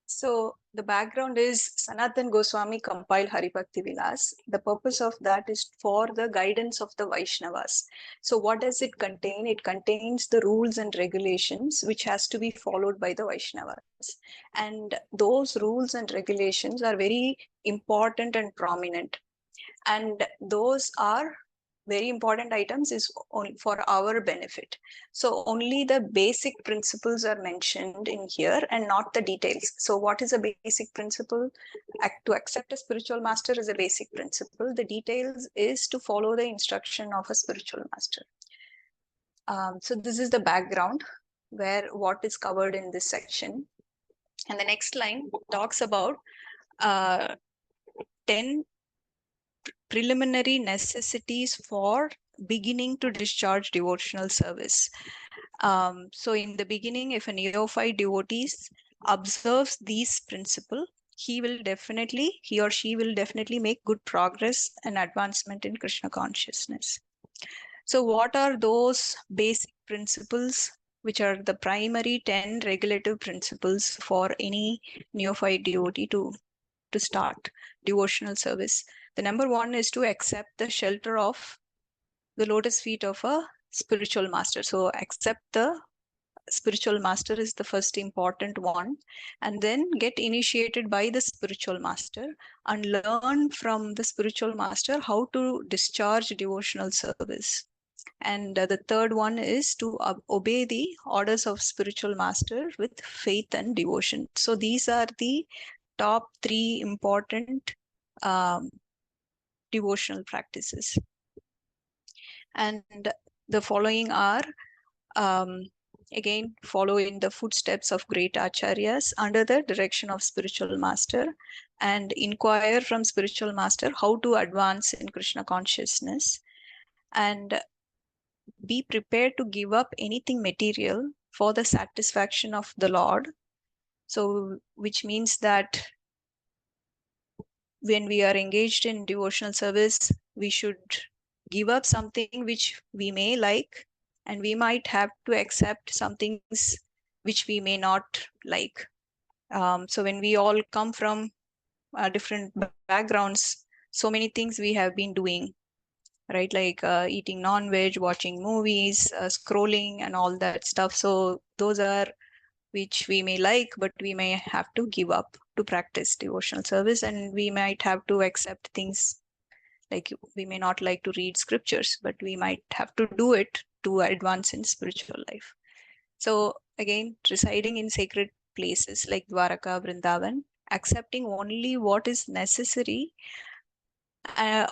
So the background is Sanatan Goswami compiled Hari Bhakti Vilas. The purpose of that is for the guidance of the Vaishnavas. So what does it contain? It contains the rules and regulations which has to be followed by the Vaishnavas. And those rules and regulations are very important and prominent. And those are very important items is only for our benefit. So only the basic principles are mentioned in here and not the details. So what is a basic principle? To accept a spiritual master is a basic principle. The details is to follow the instruction of a spiritual master. So this is the background where what is covered in this section. And the next line talks about 10 preliminary necessities for beginning to discharge devotional service. So in the beginning, if a neophyte devotee observes these principles, he or she will definitely make good progress and advancement in Krishna consciousness. So what are those basic principles, which are the primary 10 regulative principles for any neophyte devotee to start devotional service? The number 1 is to accept the shelter of the lotus feet of a spiritual master. So accept the spiritual master is the first important one, and then get initiated by the spiritual master and learn from the spiritual master how to discharge devotional service. And the third one is to obey the orders of spiritual master with faith and devotion. So these are the top 3 important devotional practices. And the following are again follow in the footsteps of great acharyas under the direction of spiritual master, and inquire from spiritual master how to advance in Krishna consciousness, and be prepared to give up anything material for the satisfaction of the Lord. So which means that when we are engaged in devotional service, we should give up something which we may like, and we might have to accept some things which we may not like. So when we all come from different backgrounds, so many things we have been doing, right? Like eating non-veg, watching movies, scrolling and all that stuff. So those are which we may like, but we may have to give up to practice devotional service, and we might have to accept things like we may not like to read scriptures, but we might have to do it to advance in spiritual life. So again, residing in sacred places like Dwaraka, Vrindavan, accepting only what is necessary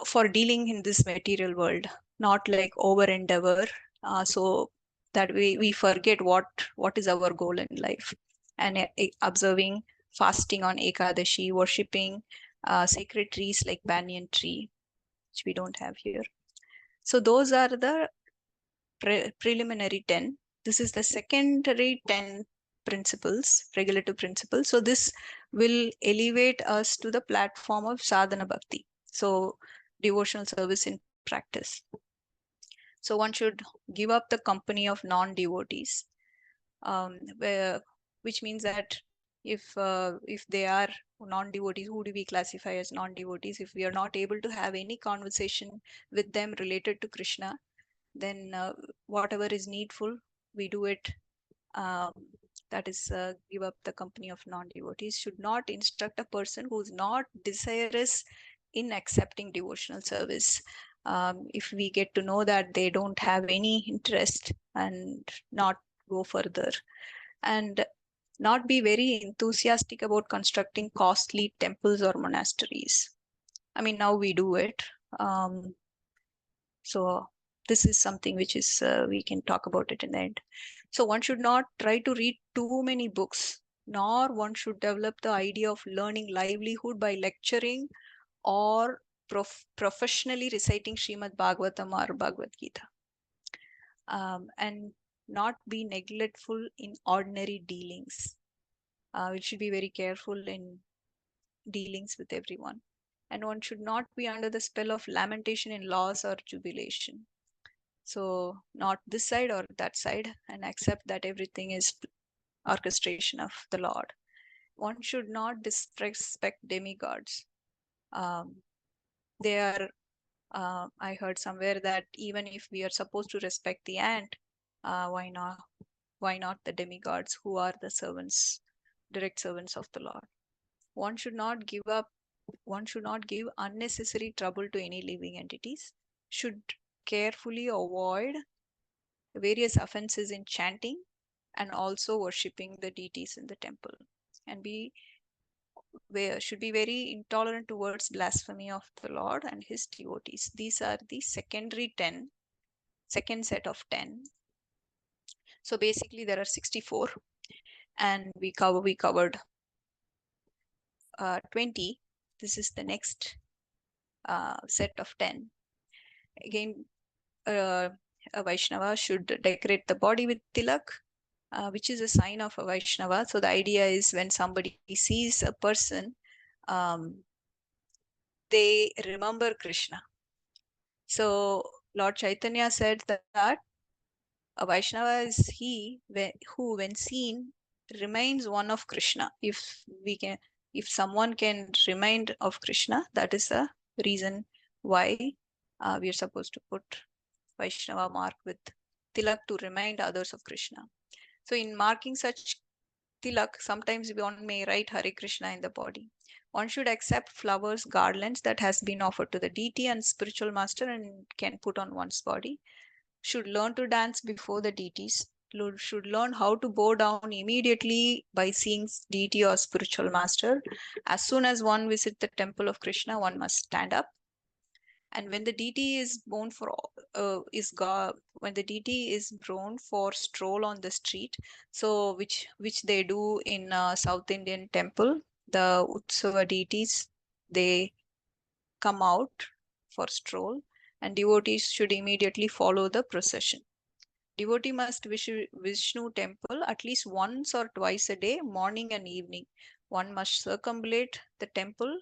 for dealing in this material world, not like over endeavor, so that we forget what is our goal in life. And observing fasting on Ekadashi, worshipping sacred trees like banyan tree, which we don't have here, So those are the preliminary 10. This is the secondary 10 principles, regulative principles. So this will elevate us to the platform of sadhana bhakti. So devotional service in practice. So one should give up the company of non-devotees, which means that if they are non-devotees, who do we classify as non-devotees? If we are not able to have any conversation with them related to Krishna, then whatever is needful, we do it. That is, give up the company of non-devotees. Should not instruct a person who is not desirous in accepting devotional service. If we get to know that they don't have any interest, and not go further, and not be very enthusiastic about constructing costly temples or monasteries. I mean, now we do it. So this is something which is, we can talk about it in the end. So one should not try to read too many books, nor one should develop the idea of learning livelihood by lecturing or professionally reciting Srimad Bhagavatam or Bhagavad Gita. And not be neglectful in ordinary dealings. We should be very careful in dealings with everyone. And one should not be under the spell of lamentation in loss or jubilation. So not this side or that side, and accept that everything is orchestration of the Lord. One should not disrespect demigods. They are, I heard somewhere that even if we are supposed to respect the ant, why not the demigods, who are the servants, direct servants of the Lord? One should not give unnecessary trouble to any living entities, should carefully avoid various offenses in chanting and also worshipping the deities in the temple, and should be very intolerant towards blasphemy of the Lord and his devotees. These are the second set of 10. So basically there are 64, and we covered 20. This is the next set of 10. Again, a Vaishnava should decorate the body with tilak, which is a sign of a Vaishnava. So the idea is, when somebody sees a person, they remember Krishna. So Lord Chaitanya said that a Vaishnava is he who, when seen, remains one of Krishna. If someone can remind of Krishna, that is the reason why we are supposed to put Vaishnava mark with tilak to remind others of Krishna. So in marking such tilak, sometimes one may write Hare Krishna in the body. One should accept flowers, garlands that has been offered to the deity and spiritual master and can put on one's body. Should learn to dance before the deities. Should learn how to bow down immediately by seeing deity or spiritual master. As soon as one visits the temple of Krishna, one must stand up. And when the deity is born for when the deity is born for stroll on the street, so which they do in South Indian temple, the Utsava deities, they come out for stroll, and devotees should immediately follow the procession. Devotee must visit Vishnu temple at least once or twice a day, morning and evening. One must circumambulate the temple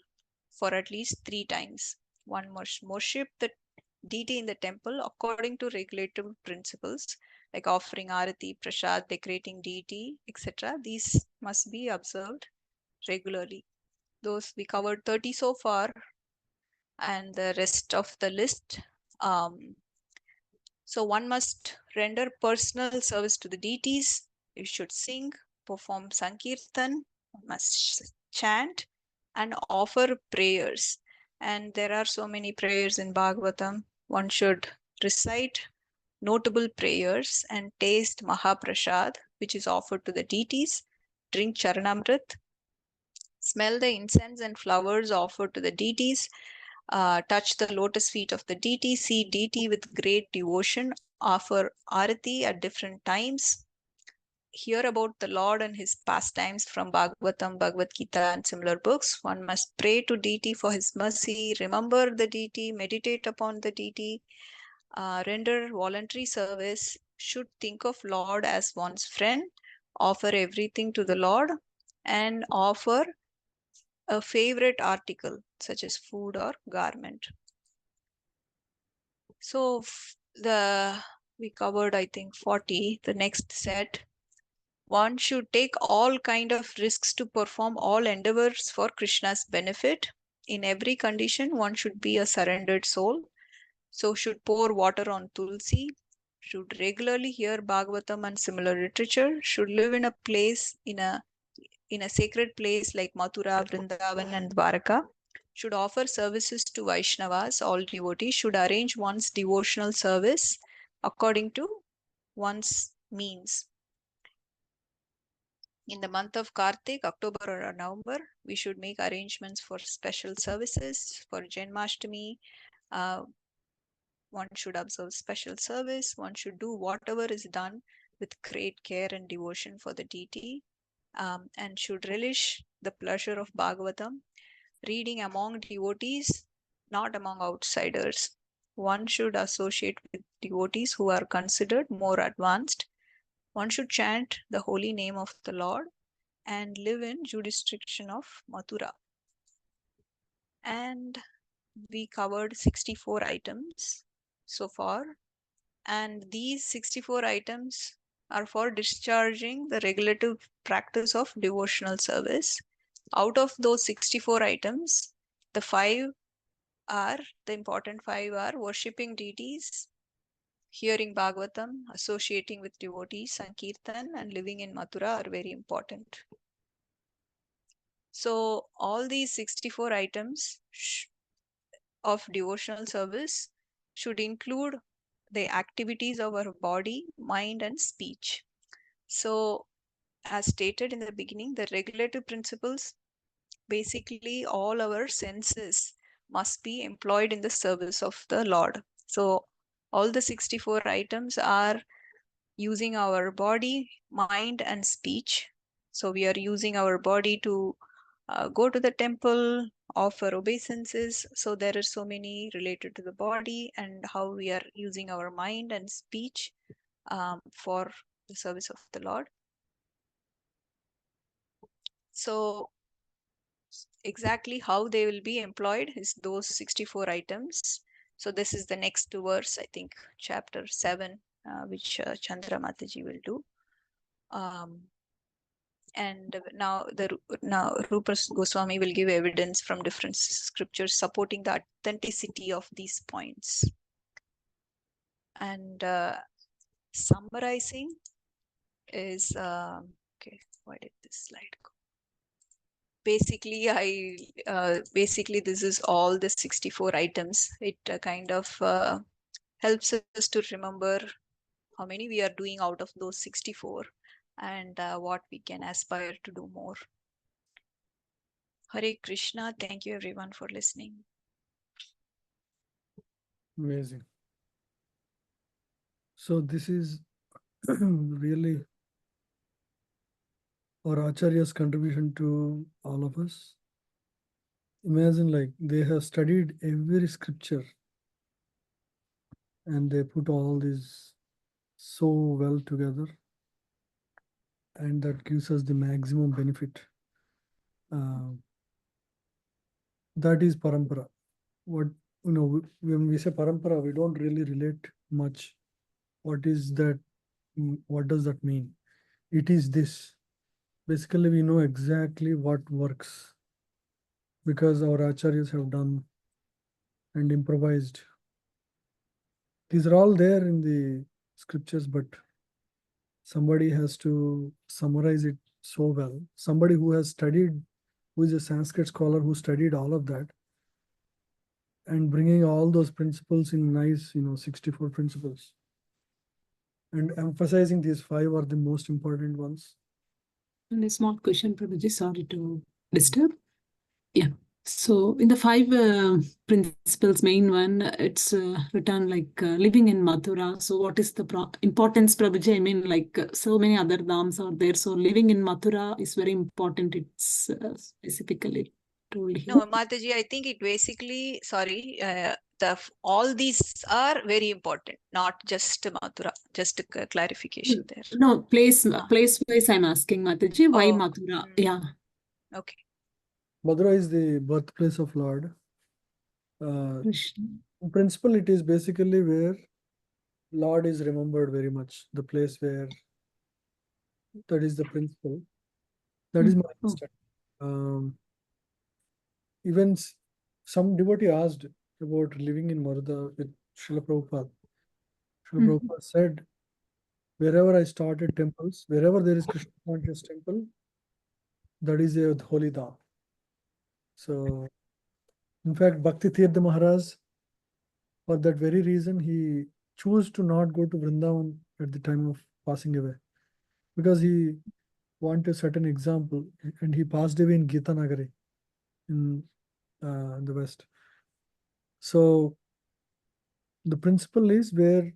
for at least 3 times. One must worship the deity in the temple according to regulative principles, like offering arati, prasad, decorating deity, etc. These must be observed regularly. Those we covered 30 so far, and the rest of the list. So one must render personal service to the deities. You should sing, perform sankirtan, must chant, and offer prayers. And there are so many prayers in Bhagavatam. One should recite notable prayers and taste Mahaprasad, which is offered to the deities, drink Charanamrit, smell the incense and flowers offered to the deities, touch the lotus feet of the deity, see deity with great devotion, offer arati at different times, hear about the Lord and his pastimes from Bhagavatam, Bhagavad Gita, and similar books. One must pray to deity for his mercy, remember the deity, meditate upon the deity, render voluntary service, should think of Lord as one's friend, offer everything to the Lord, and offer a favorite article such as food or garment. So we covered, I think, 40. The next set, one should take all kind of risks to perform all endeavors for Krishna's benefit. In every condition, one should be a surrendered soul. So should pour water on Tulsi, should regularly hear Bhagavatam and similar literature, should live in a place, in a sacred place like Mathura, Vrindavan and Dwaraka, should offer services to Vaishnavas, all devotees, should arrange one's devotional service according to one's means. In the month of Kartik, October or November, we should make arrangements for special services. For Janmashtami, one should observe special service. One should do whatever is done with great care and devotion for the deity, and should relish the pleasure of Bhagavatam, reading among devotees, not among outsiders. One should associate with devotees who are considered more advanced. One should chant the holy name of the Lord and live in jurisdiction of Mathura. And we covered 64 items so far. And these 64 items are for discharging the regulative practice of devotional service. Out of those 64 items, the important 5 are worshipping deities, hearing Bhagavatam, associating with devotees, Sankirtan, and living in Mathura are very important. So all these 64 items of devotional service should include the activities of our body, mind, and speech. So as stated in the beginning, the regulative principles, basically all our senses must be employed in the service of the Lord. So all the 64 items are using our body, mind, and speech. So we are using our body to go to the temple, offer obeisances. So there are so many related to the body and how we are using our mind and speech for the service of the Lord. So exactly how they will be employed is those 64 items. So this is the next verse, I think, chapter 7, which Chandra Mataji will do. And now Rupa Goswami will give evidence from different scriptures supporting the authenticity of these points. And summarizing is okay. Why did this slide go? Basically, this is all the 64 items. It kind of helps us to remember how many we are doing out of those 64 and what we can aspire to do more. Hare Krishna. Thank you everyone for listening. Amazing. So this is really our Acharya's contribution to all of us. Imagine, like, they have studied every scripture and they put all these so well together, and that gives us the maximum benefit. That is parampara. When we say parampara, we don't really relate much. What is that? What does that mean? It is this. Basically, we know exactly what works because our acharyas have done and improvised. These are all there in the scriptures, but somebody has to summarize it so well. Somebody who has studied, who is a Sanskrit scholar who studied all of that, and bringing all those principles in nice, 64 principles, and emphasizing these 5 are the most important ones. And a small question, Prabhuji, sorry to disturb. Yeah. So in the 5 principles, main one, it's written like living in Mathura. So what is the importance, Prabhuji? I mean, like so many other dhams are there. So living in Mathura is very important. It's specifically told here. No, Mataji, I think it basically, all these are very important, not just Mathura. Just a clarification there. No, place Ah. wise I'm asking Mataji, why Oh. Mathura? Mm. Yeah. Okay. Mathura is the birthplace of Lord. Krishna. In principle, it is basically where Lord is remembered very much. The place where that is the principle. That is my Oh. understanding. Even some devotee asked about living in Mathura with Srila Prabhupada. Srila Prabhupada said, wherever I started temples, wherever there is Krishna conscious temple, that is a holy dham. So, in fact, Bhakti Tirtha Maharaj, for that very reason, he chose to not go to Vrindavan at the time of passing away, because he wanted a certain example, and he passed away in Gita Nagari in the West. So, the principle is where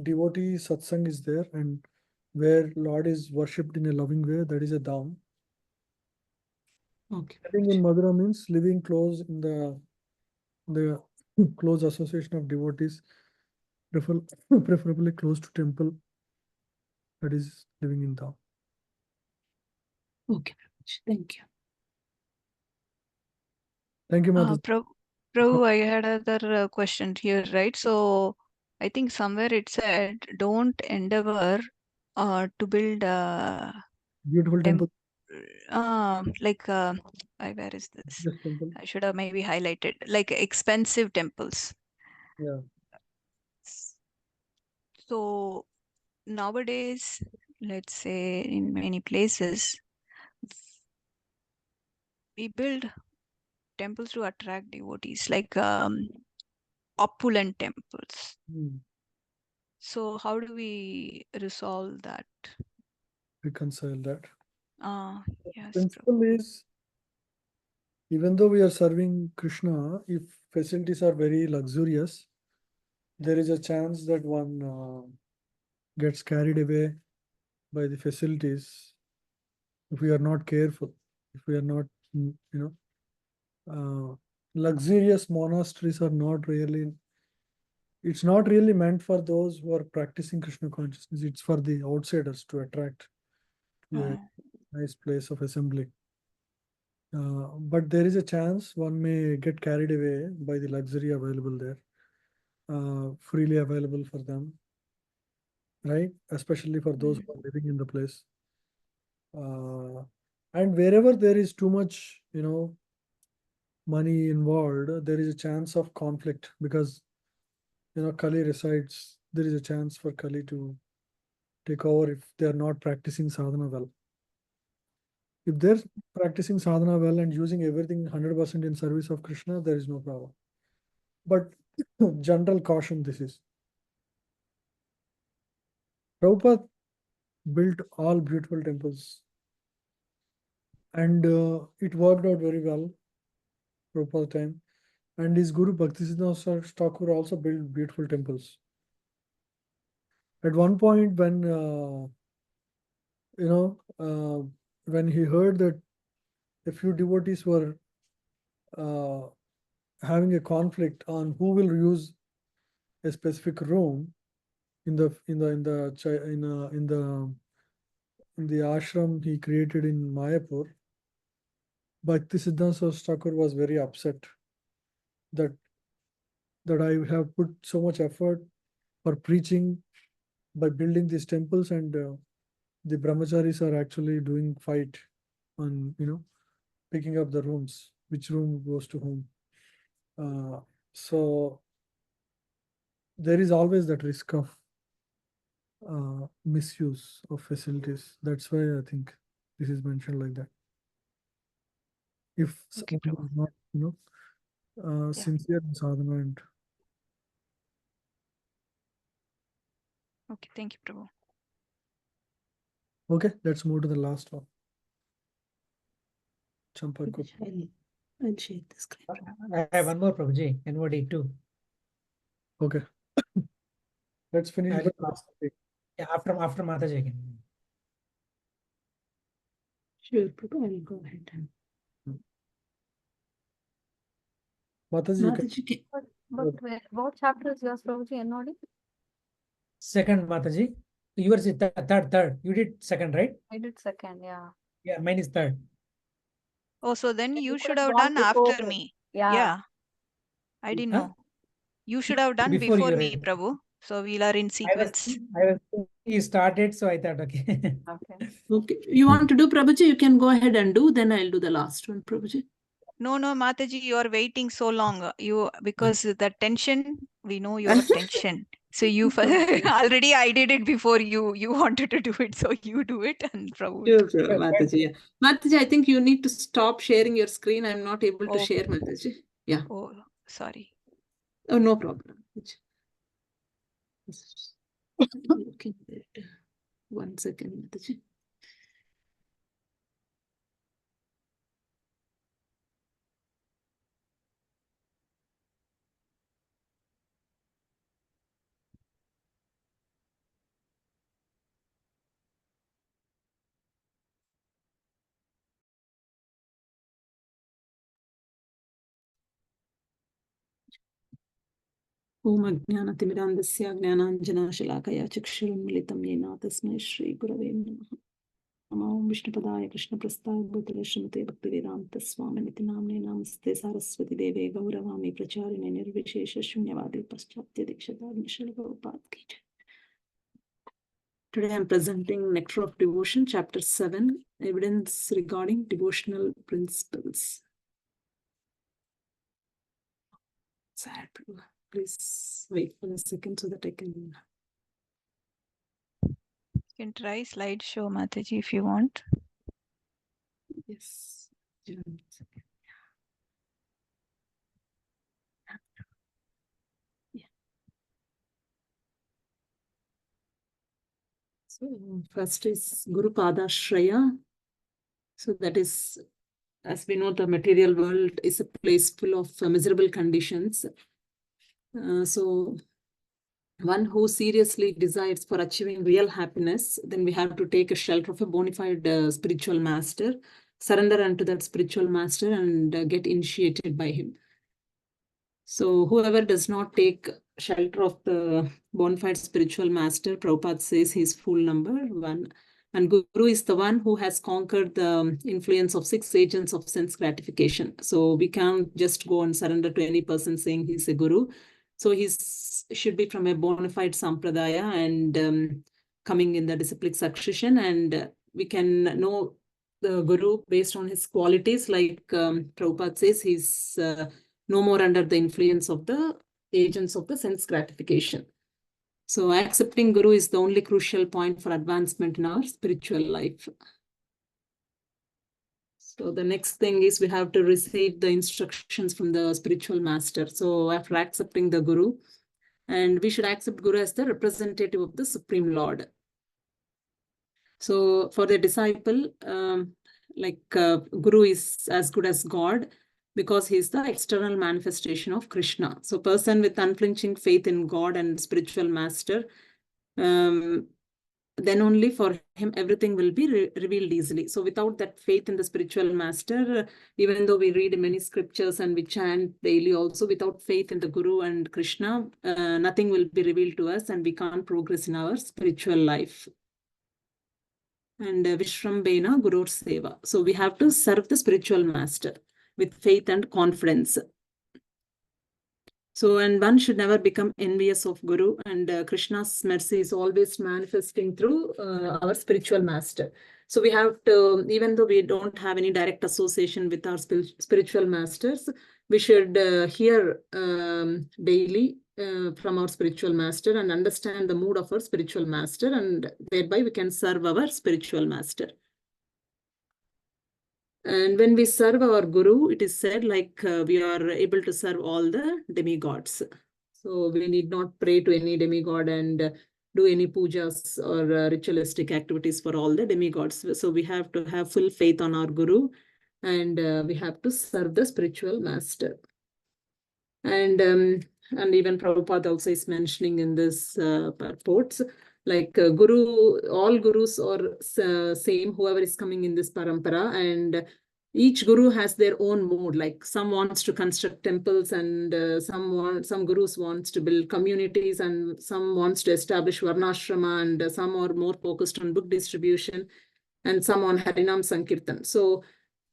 devotee satsang is there and where Lord is worshipped in a loving way, that is a dham. Okay. Living in Mathura means living close in the close association of devotees, preferably close to temple. That is living in dham. Okay. Thank you. Thank you, Mataji. Prabhu, I had another question here, right? So I think somewhere it said, don't endeavor to build Beautiful temple. where is this? Yes, temple. I should have maybe highlighted, like expensive temples. Yeah. So nowadays, let's say in many places, we build temples to attract devotees, like opulent temples. So how do we resolve that? Reconcile that. Yes, Principle is, even though we are serving Krishna, if facilities are very luxurious, there is a chance that one gets carried away by the facilities if we are not careful, if we are not, luxurious monasteries are not really, it's not really meant for those who are practicing Krishna consciousness. It's for the outsiders to attract to a nice place of assembly. But there is a chance one may get carried away by the luxury available there, freely available for them, right? Especially for those who are living in the place. And wherever there is too much, money involved, there is a chance of conflict, because Kali resides. There is a chance for Kali to take over if they are not practicing sadhana well. If they're practicing sadhana well and using everything 100% in service of Krishna, there is no problem. But general caution this is. Prabhupada built all beautiful temples, and it worked out very well, Prabhupada time. And his Guru Bhaktisiddhanta Thakur also built beautiful temples. At one point, when when he heard that a few devotees were having a conflict on who will use a specific room in the ashram he created in Mayapur, Bhaktisiddhanta Thakur was very upset that I have put so much effort for preaching by building these temples, and the brahmacharis are actually doing fight on picking up the rooms, which room goes to whom. So there is always that risk of misuse of facilities. That's why I think this is mentioned like that. If Okay, someone is not, sincere in sadhana and. Okay, thank you, Prabhu. Okay, let's move to the last one. Champa. I'll share the screen. I have one more, Prabhuji, NOD 2. Okay. Let's finish. I'll ask. Yeah, after Mataji again. Sure, Prabhu, I will go ahead. Mataji, you can. Mataji, But what chapter is yours, Prabhuji? NOD? Second, Mataji. Yours is third. You did second, right? I did second, yeah. Yeah, mine is third. Oh, so then And you you should could have gone done after before. me. Yeah. Yeah. I didn't Huh? know. You should have done Before before you me, read. Prabhu. So we'll are in sequence. You started, so I thought, okay. Okay. Okay. You want to do Prabhuji? You can go ahead and do. Then I'll do the last one, Prabhuji. No, Mataji, you are waiting so long. Because the tension, we know your tension. So you already I did it before you. You wanted to do it, so you do it, and Prabhu. Sure, Mataji. Yeah. Mataji, I think you need to stop sharing your screen. I'm not able to Oh. share, Mataji. Yeah. Oh, sorry. Oh, no problem. Looking at it. 1 second, Mataji. ओम अज्ञानतिमिरान्धस्य ज्ञानाञ्जनशलाकया चक्षुरुन्मिलितं येन तस्मै श्रीगुरवे नमः। नमो विष्णुपदाय कृष्णप्रस्थाय भूतले श्रीमते भक्तिवेदान्तस्वामिनिति नाम्ने नमस्ते सारस्वती देवे गौरवामि प्रचारिणे निर्विशेष शून्यवादी पाश्चात्य दीक्षिताग्नि श्रीगोपाद की जय। Today I am presenting Nectar of Devotion, Chapter 7, Evidence Regarding Devotional Principles. Sad. Please wait for a second so that I can... You can try slideshow, Mataji, if you want. Yes. Just 1 second. Yeah. So first is Guru Pada Shraya. So that is, as we know, the material world is a place full of miserable conditions. So one who seriously desires for achieving real happiness, then we have to take a shelter of a bona fide spiritual master, surrender unto that spiritual master and get initiated by him. So whoever does not take shelter of the bona fide spiritual master, Prabhupada says he's fool number 1. And Guru is the one who has conquered the influence of 6 agents of sense gratification. So we can't just go and surrender to any person saying he's a Guru. So he should be from a bona fide sampradaya and coming in the disciplic succession. And we can know the Guru based on his qualities, like Prabhupada says, he's no more under the influence of the agents of the sense gratification. So accepting Guru is the only crucial point for advancement in our spiritual life. So the next thing is we have to receive the instructions from the spiritual master. So after accepting the Guru, and we should accept Guru as the representative of the Supreme Lord. So for the disciple, Guru is as good as God, because he is the external manifestation of Krishna. So person with unflinching faith in God and spiritual master, then only for him everything will be revealed easily. So without that faith in the spiritual master, even though we read many scriptures and we chant daily also, without faith in the Guru and Krishna, nothing will be revealed to us and we can't progress in our spiritual life. And Vishrambena Guru Seva. So we have to serve the spiritual master with faith and confidence. So, and one should never become envious of Guru, and Krishna's mercy is always manifesting through our spiritual master. So we have to, even though we don't have any direct association with our spiritual masters, we should hear daily from our spiritual master and understand the mood of our spiritual master, and thereby we can serve our spiritual master. And when we serve our Guru, it is said like we are able to serve all the demigods. So we need not pray to any demigod and do any pujas or ritualistic activities for all the demigods. So we have to have full faith on our Guru, and we have to serve the spiritual master. And even Prabhupada also is mentioning in this purports, like Guru, all Gurus are same, whoever is coming in this parampara, and each guru has their own mode. Like some wants to construct temples, and some gurus wants to build communities, and some wants to establish varnashrama, and some are more focused on book distribution, and some on Harinam Sankirtan. So,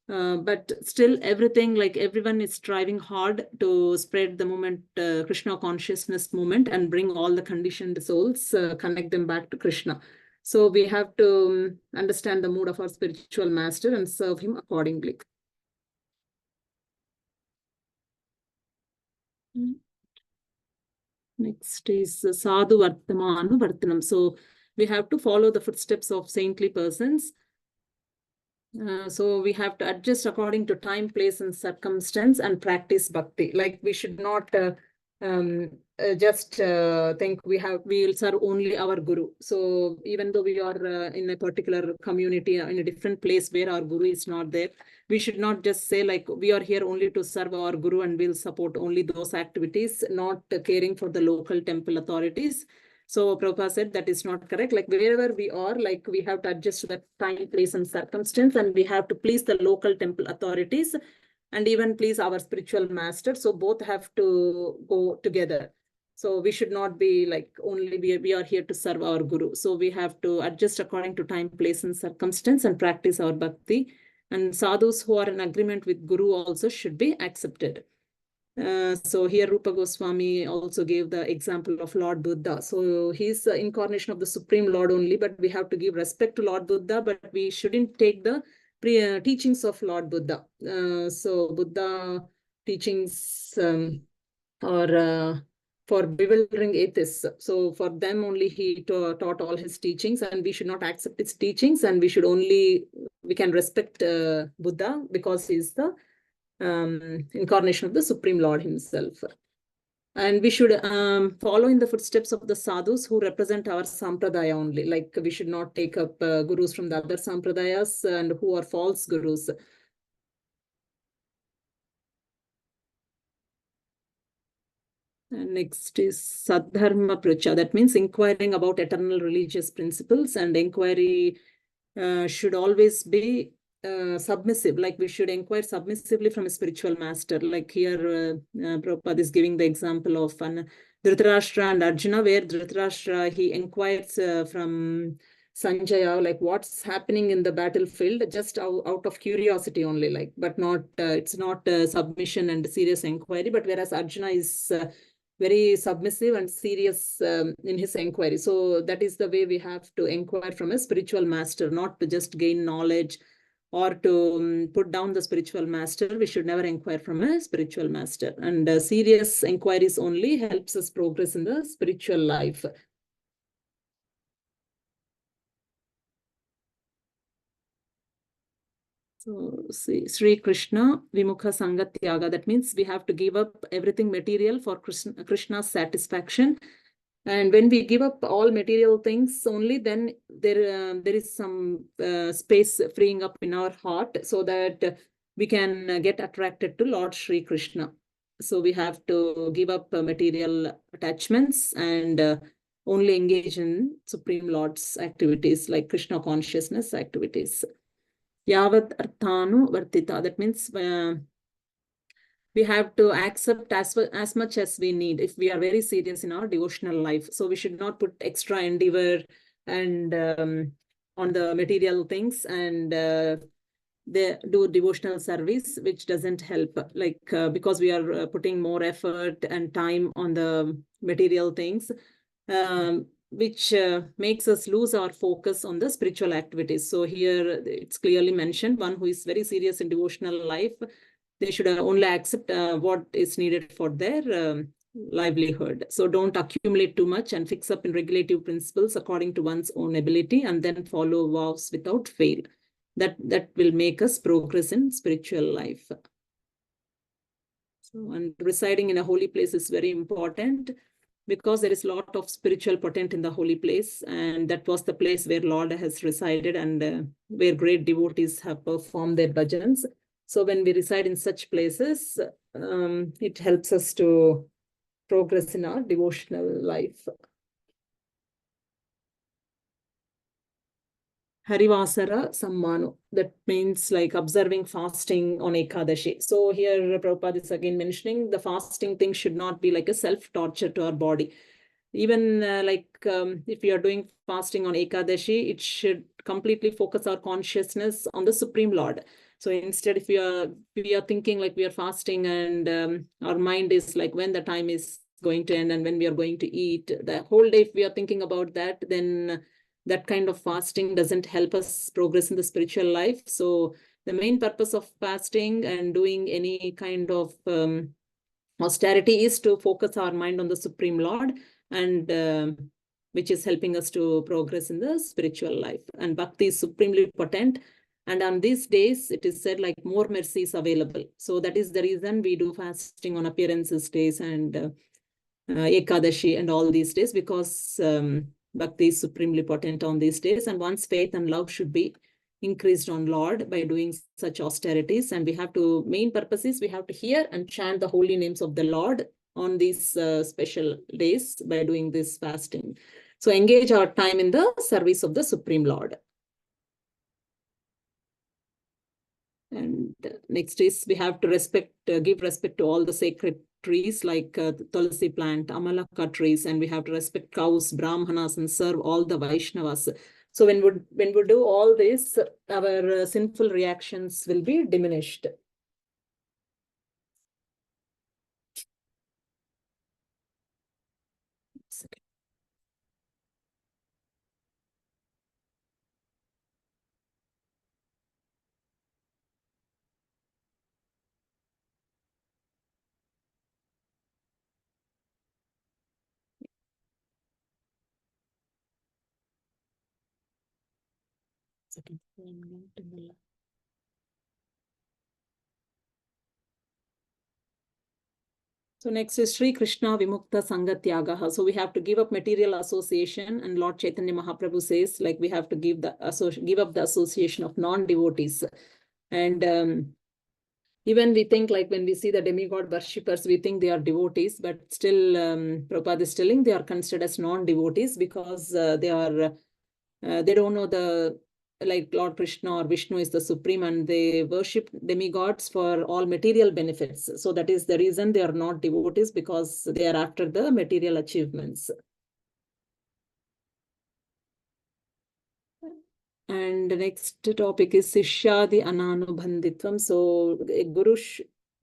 but still everything, like everyone is striving hard to spread the movement, Krishna consciousness movement, and bring all the conditioned souls, connect them back to Krishna. So we have to understand the mood of our spiritual master and serve him accordingly. Next is Sadhu Vartamanu Vartanam. So we have to follow the footsteps of saintly persons. So we have to adjust according to time, place, and circumstance, and practice bhakti. Like we should not just think we will serve only our guru. So even though we are in a particular community, in a different place where our guru is not there, we should not just say like we are here only to serve our guru and we'll support only those activities, not caring for the local temple authorities. So Prabhupada said that is not correct. Like wherever we are, like we have to adjust to the time, place, and circumstance, and we have to please the local temple authorities and even please our spiritual master. So both have to go together. So we should not be like only we are here to serve our guru. So we have to adjust according to time, place, and circumstance, and practice our bhakti. And sadhus who are in agreement with guru also should be accepted. So here Rupa Goswami also gave the example of Lord Buddha. So he's the incarnation of the Supreme Lord only, but we have to give respect to Lord Buddha, but we shouldn't take the teachings of Lord Buddha. So Buddha teachings are for bewildering atheists. So for them only he taught all his teachings, and we should not accept his teachings, and we can respect Buddha because he's the incarnation of the Supreme Lord himself. And we should follow in the footsteps of the sadhus who represent our sampradaya only. Like we should not take up gurus from the other sampradayas and who are false gurus. And next is Sadharma Pracha. That means inquiring about eternal religious principles, and inquiry should always be submissive. Like we should inquire submissively from a spiritual master. Like here Prabhupada is giving the example of Dhritarashtra and Arjuna, where Dhritarashtra, he inquires from Sanjaya, like what's happening in the battlefield, just out of curiosity only, like, but not, it's not submission and serious inquiry, but whereas Arjuna is very submissive and serious in his inquiry. So that is the way we have to inquire from a spiritual master, not to just gain knowledge or to put down the spiritual master. We should never inquire from a spiritual master. And serious inquiries only helps us progress in the spiritual life. So see, Sri Krishna Vimukha Sangatyaga. That means we have to give up everything material for Krishna's satisfaction. And when we give up all material things only, then there is some space freeing up in our heart so that we can get attracted to Lord Sri Krishna. So we have to give up material attachments and only engage in Supreme Lord's activities like Krishna consciousness activities. Yavat Arthanu Vartita. That means we have to accept as much as we need if we are very serious in our devotional life. So we should not put extra endeavor and on the material things and they do devotional service, which doesn't help. Like because we are putting more effort and time on the material things, which makes us lose our focus on the spiritual activities. So here it's clearly mentioned, one who is very serious in devotional life, they should only accept what is needed for their livelihood. So don't accumulate too much and fix up in regulative principles according to one's own ability and then follow vows without fail. That will make us progress in spiritual life. So, and residing in a holy place is very important because there is a lot of spiritual potent in the holy place, and that was the place where Lord has resided and where great devotees have performed their bhajans. So when we reside in such places, it helps us to progress in our devotional life. Harivasara Sammano. That means like observing fasting on Ekadashi. So here Prabhupada is again mentioning the fasting thing should not be like a self-torture to our body. Even if we are doing fasting on Ekadashi, it should completely focus our consciousness on the Supreme Lord. So instead, if we are thinking like we are fasting and our mind is like when the time is going to end and when we are going to eat, the whole day, if we are thinking about that, then that kind of fasting doesn't help us progress in the spiritual life. So the main purpose of fasting and doing any kind of austerity is to focus our mind on the Supreme Lord, and which is helping us to progress in the spiritual life. And Bhakti is supremely potent. And on these days, it is said like more mercy is available. So that is the reason we do fasting on appearances days and Ekadashi and all these days, because Bhakti is supremely potent on these days. And one's faith and love should be increased on Lord by doing such austerities. And we have to, main purpose is we have to hear and chant the holy names of the Lord on these special days by doing this fasting. So engage our time in the service of the Supreme Lord. And next is we have to give respect to all the sacred trees like the Tulsi plant, Amalaka trees, and we have to respect cows, Brahmanas, and serve all the Vaishnavas. So when we do all this, our sinful reactions will be diminished. So next is Sri Krishna Vimukta Sangatyagaha. So we have to give up material association, and Lord Chaitanya Mahaprabhu says like we have to give up the association of non-devotees. And even we think like when we see the demigod worshippers, we think they are devotees, but still Prabhupada is telling they are considered as non-devotees because they don't know the like Lord Krishna or Vishnu is the supreme, and they worship demigods for all material benefits. So that is the reason they are not devotees, because they are after the material achievements. And the next topic is Sishyadi Ananubandhitvam. So a guru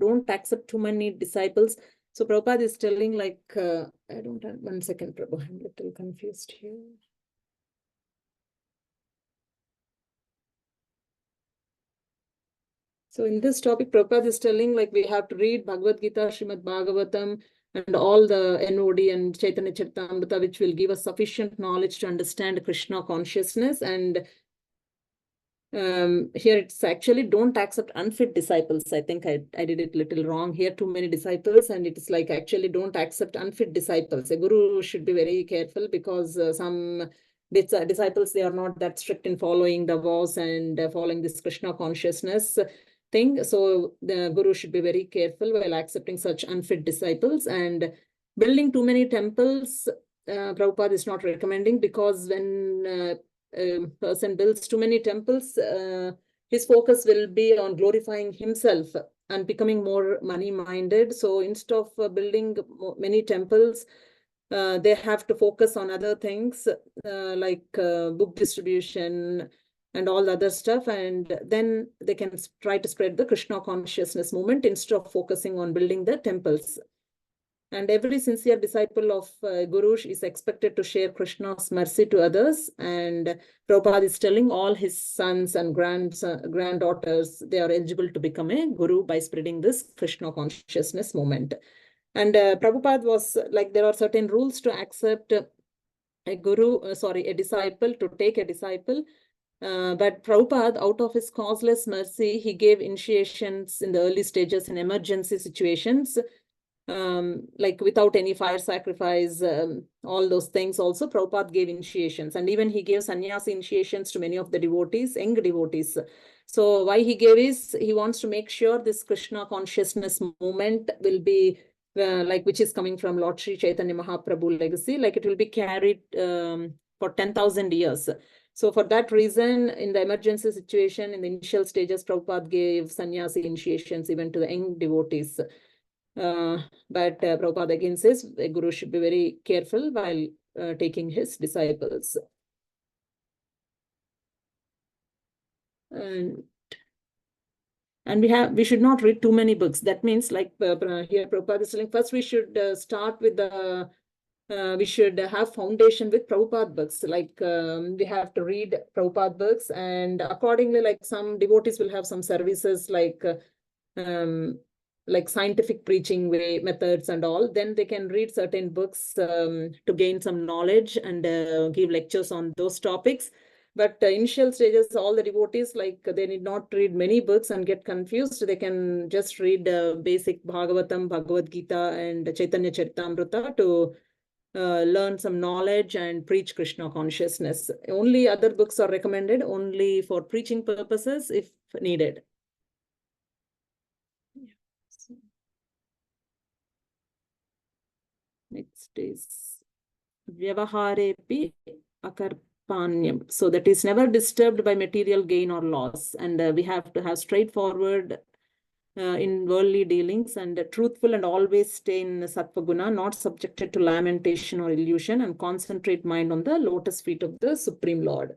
don't accept too many disciples. So Prabhupada is telling like, I don't have, one second, Prabhu, I'm a little confused here. So in this topic, Prabhupada is telling like we have to read Bhagavad Gita, Srimad Bhagavatam, and all the NOD and Chaitanya Charitamrita, which will give us sufficient knowledge to understand Krishna consciousness. And here it's actually don't accept unfit disciples. I think I did it a little wrong here, too many disciples, and it is like actually don't accept unfit disciples. A guru should be very careful, because some disciples, they are not that strict in following the vows and following this Krishna consciousness thing. So the guru should be very careful while accepting such unfit disciples. And building too many temples, Prabhupada is not recommending, because when a person builds too many temples, his focus will be on glorifying himself and becoming more money-minded. So instead of building many temples, they have to focus on other things like book distribution and all the other stuff, and then they can try to spread the Krishna consciousness movement instead of focusing on building the temples. And every sincere disciple of Guru is expected to share Krishna's mercy to others. And Prabhupada is telling all his sons and granddaughters, they are eligible to become a Guru by spreading this Krishna consciousness movement. And Prabhupada was like, there are certain rules to accept a disciple, to take a disciple. But Prabhupada, out of his causeless mercy, he gave initiations in the early stages in emergency situations. Like without any fire sacrifice, all those things also Prabhupada gave initiations. And even he gave sannyasi initiations to many of the devotees, young devotees. So why he gave is, he wants to make sure this Krishna consciousness movement will be like, which is coming from Lord Sri Chaitanya Mahaprabhu legacy, like it will be carried for 10,000 years. So for that reason, in the emergency situation, in the initial stages, Prabhupada gave sannyasi initiations even to the young devotees. But Prabhupada again says a guru should be very careful while taking his disciples. And we should not read too many books. That means, like here Prabhupada is telling, first we should start with the we should have foundation with Prabhupada books. Like we have to read Prabhupada books, and accordingly, like some devotees will have some services like scientific preaching way methods and all. Then they can read certain books to gain some knowledge and give lectures on those topics. But initial stages, all the devotees, like they need not read many books and get confused. They can just read basic Bhagavatam, Bhagavad Gita, and Chaitanya Charitamrita to learn some knowledge and preach Krishna consciousness. Only other books are recommended only for preaching purposes if needed. Yeah. So next is Vyavaharepi Akarpanyam. So that is never disturbed by material gain or loss. And we have to have straightforward in worldly dealings, and truthful, and always stay in sattva guna, not subjected to lamentation or illusion, and concentrate mind on the lotus feet of the Supreme Lord.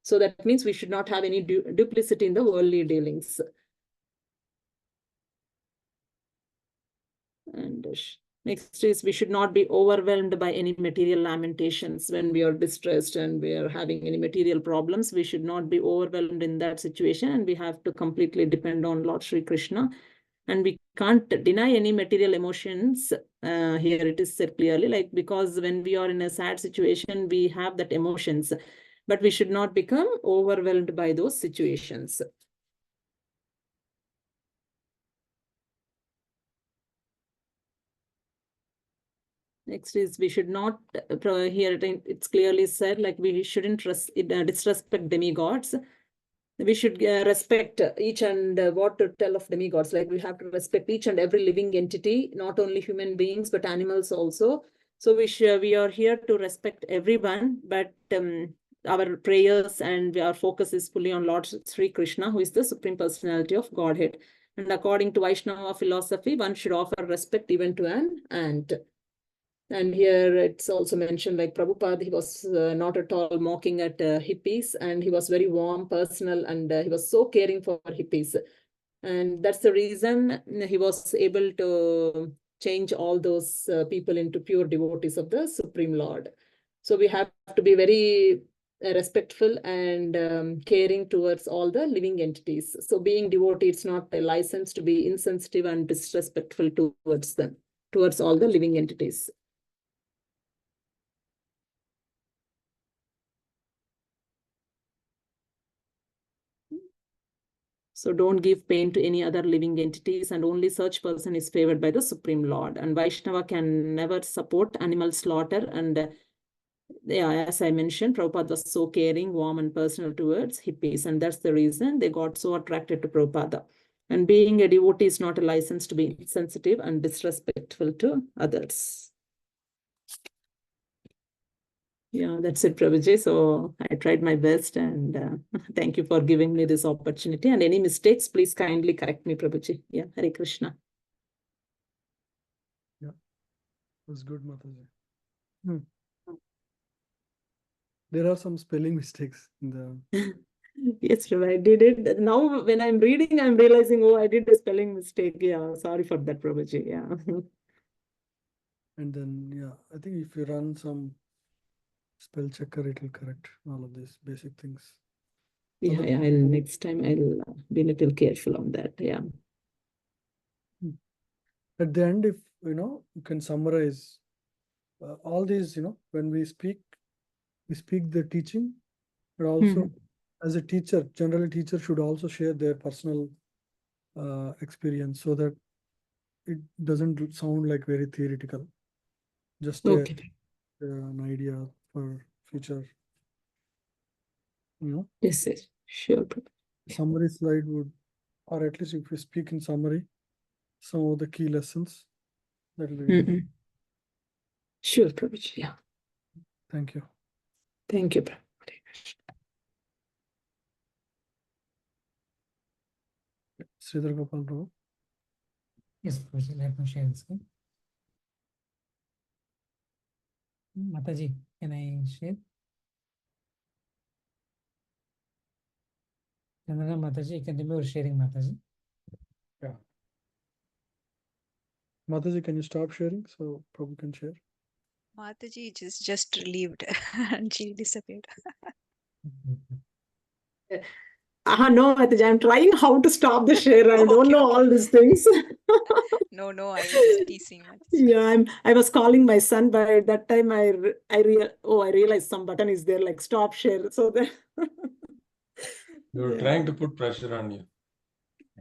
So that means we should not have any duplicity in the worldly dealings. And next is we should not be overwhelmed by any material lamentations when we are distressed and we are having any material problems. We should not be overwhelmed in that situation, and we have to completely depend on Lord Sri Krishna. And we can't deny any material emotions. Here it is said clearly, like, because when we are in a sad situation, we have that emotions, but we should not become overwhelmed by those situations. Next is we should not, here it's clearly said, like we shouldn't disrespect demigods. We should respect each and what to tell of demigods. Like we have to respect each and every living entity, not only human beings, but animals also. So we are here to respect everyone, but our prayers and our focus is fully on Lord Sri Krishna, who is the Supreme Personality of Godhead. And according to Vaishnava philosophy, one should offer respect even to an ant. And here it's also mentioned, like Prabhupada, he was not at all mocking at hippies, and he was very warm, personal, and he was so caring for hippies. And that's the reason he was able to change all those people into pure devotees of the Supreme Lord. So we have to be very respectful and caring towards all the living entities. So being devotee, it's not a license to be insensitive and disrespectful towards them, towards all the living entities. So don't give pain to any other living entities, and only such person is favored by the Supreme Lord. And Vaishnava can never support animal slaughter. And yeah, as I mentioned, Prabhupada was so caring, warm, and personal towards hippies. And that's the reason they got so attracted to Prabhupada. And being a devotee is not a license to be insensitive and disrespectful to others. Yeah, that's it, Prabhuji. So I tried my best, and thank you for giving me this opportunity. And any mistakes, please kindly correct me, Prabhuji. Yeah, Hare Krishna. Yeah, that's good, Mataji. There are some spelling mistakes in the. Yes, Prabhu, I did it. Now, when I'm reading, I'm realizing, oh, I did a spelling mistake. Yeah, sorry for that, Prabhuji. Yeah. And then, yeah, I think if you run some spell checker, it will correct all of these basic things. Yeah, yeah, next time I'll be a little careful on that. Yeah. At the end, if you can summarize all these, when we speak the teaching, but also as a teacher, generally teacher should also share their personal experience so that it doesn't sound like very theoretical. Just Okay. an idea for future. Yes, yes, sure. Summary slide would, or at least if we speak in summary, some of the key lessons, that will be good. Sure, Prabhuji. Yeah. Thank you. Thank you, Prabhuji. Sridhar Gopal Prabhu. Yes, Prabhuji, let me share the screen. Mataji, can I share? Chandana Mataji, you can remember sharing, Mataji. Mataji, can you stop sharing so Prabhu can share? Mataji just relieved and she disappeared. No, Mataji, I'm trying how to stop the share. I don't Okay, know all these things. No, I was just teasing Mataji. Yeah, I was calling my son, but at that time I realized some button is there like stop share. So then You're yeah. trying to put pressure on you.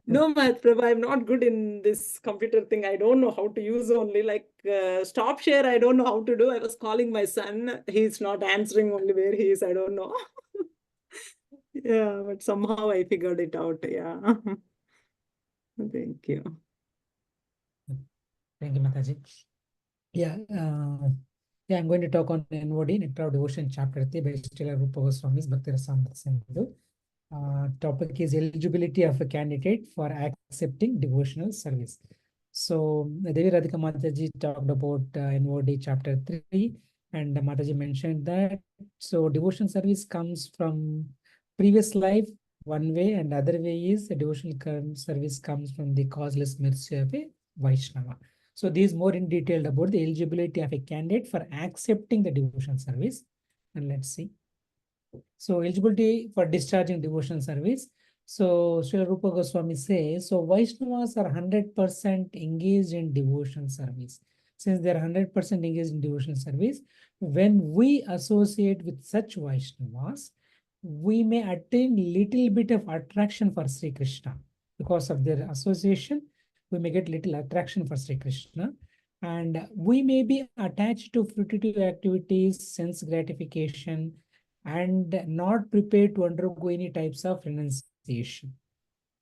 No, Math Prabha, I'm not good in this computer thing. I don't know how to use only like stop share. I don't know how to do. I was calling my son. He's not answering only where he is. I don't know. Yeah, but somehow I figured it out. Yeah. Thank you. Thank you, Mataji. Yeah, I'm going to talk on NOD, Nectar of Devotion, Chapter 3 by Srila Rupa Goswami's Bhakti Rasamrita Sindhu. Topic is eligibility of a candidate for accepting devotional service. So, Devi Radhika Mataji talked about NOD Chapter 3, and Mataji mentioned that. So, devotion service comes from previous life, one way, and other way is the devotional service comes from the causeless mercy of a Vaishnava. So this is more in detail about the eligibility of a candidate for accepting the devotion service. And let's see. So eligibility for discharging devotion service. So Srila Rupa Goswami says, so Vaishnavas are 100% engaged in devotion service. Since they are 100% engaged in devotion service, when we associate with such Vaishnavas, we may attain little bit of attraction for Sri Krishna. Because of their association, we may get little attraction for Sri Krishna. And we may be attached to fruitive activities, sense gratification, and not prepared to undergo any types of renunciation.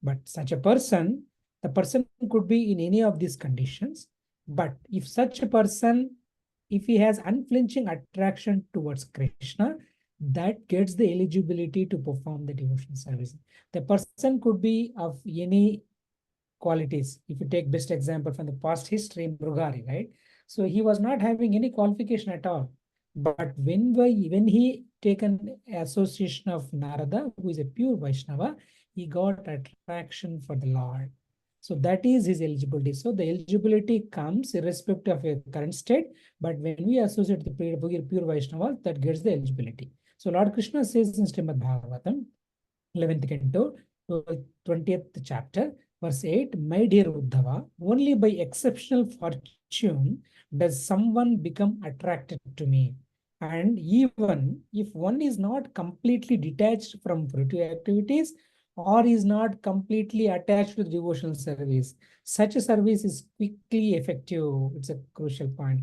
But such a person, the person could be in any of these conditions. But if such a person, if he has unflinching attraction towards Krishna, that gets the eligibility to perform the devotion service. The person could be of any qualities. If you take best example from the past history, Mrugari, right? So he was not having any qualification at all. But when he taken association of Narada, who is a pure Vaishnava, he got attraction for the Lord. So that is his eligibility. So the eligibility comes irrespective of your current state, but when we associate the pure Vaishnava, that gets the eligibility. So Lord Krishna says in Srimad Bhagavatam, 11th canto, 20th chapter, verse 8, my dear Uddhava, only by exceptional fortune does someone become attracted to me. And even if one is not completely detached from fruitive activities or is not completely attached to the devotional service, such a service is quickly effective. It's a crucial point,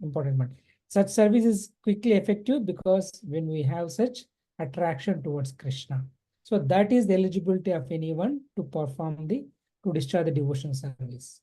important point. Such service is quickly effective because when we have such attraction towards Krishna. So that is the eligibility of anyone to discharge the devotion service.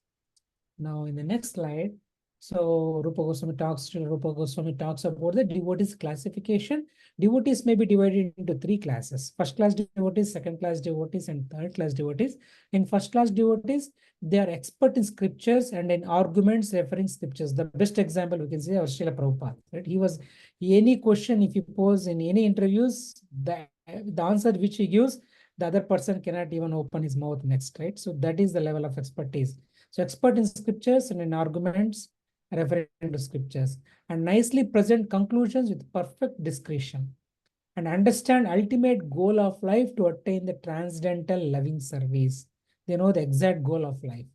Now in the next slide, so Rupa Goswami talks about the devotees classification. Devotees may be divided into three classes: first class devotees, second class devotees, and third class devotees. In first class devotees, they are expert in scriptures and in arguments referring scriptures. The best example we can say is Srila Prabhupada. Right? He was, any question if you pose in any interviews, the answer which he gives, the other person cannot even open his mouth next, right? So that is the level of expertise. So expert in scriptures and in arguments referring to scriptures, and nicely present conclusions with perfect discretion, and understand ultimate goal of life to attain the transcendental loving service. They know the exact goal of life.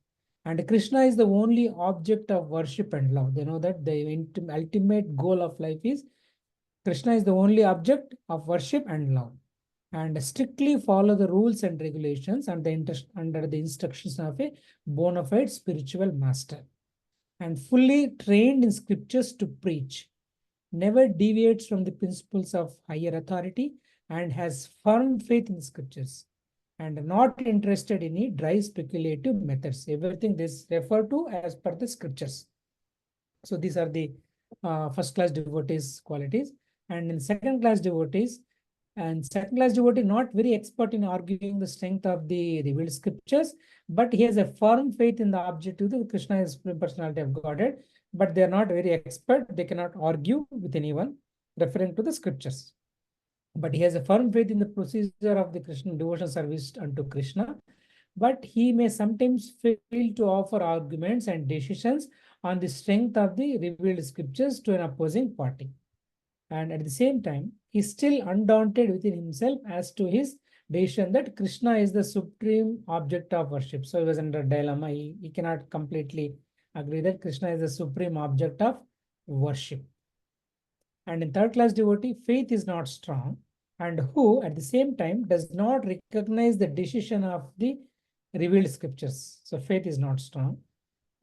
And Krishna is the only object of worship and love. They know that the ultimate goal of life is Krishna is the only object of worship and love. And strictly follow the rules and regulations and under the instructions of a bona fide spiritual master, and fully trained in scriptures to preach, never deviates from the principles of higher authority, and has firm faith in scriptures, and not interested in any dry speculative methods. Everything this referred to as per the scriptures. So these are the first class devotees qualities. And in second class devotees, And second class devotee, not very expert in arguing the strength of the revealed scriptures, but he has a firm faith in the objective that Krishna is Supreme Personality of Godhead, but they are not very expert. They cannot argue with anyone referring to the scriptures. But he has a firm faith in the procedure of the Krishna devotional service unto Krishna, but he may sometimes fail to offer arguments and decisions on the strength of the revealed scriptures to an opposing party. And at the same time, he's still undaunted within himself as to his decision that Krishna is the supreme object of worship. So he was under dilemma. He cannot completely agree that Krishna is the supreme object of worship. And in third class devotee, faith is not strong, and who at the same time does not recognize the decision of the revealed scriptures. So faith is not strong.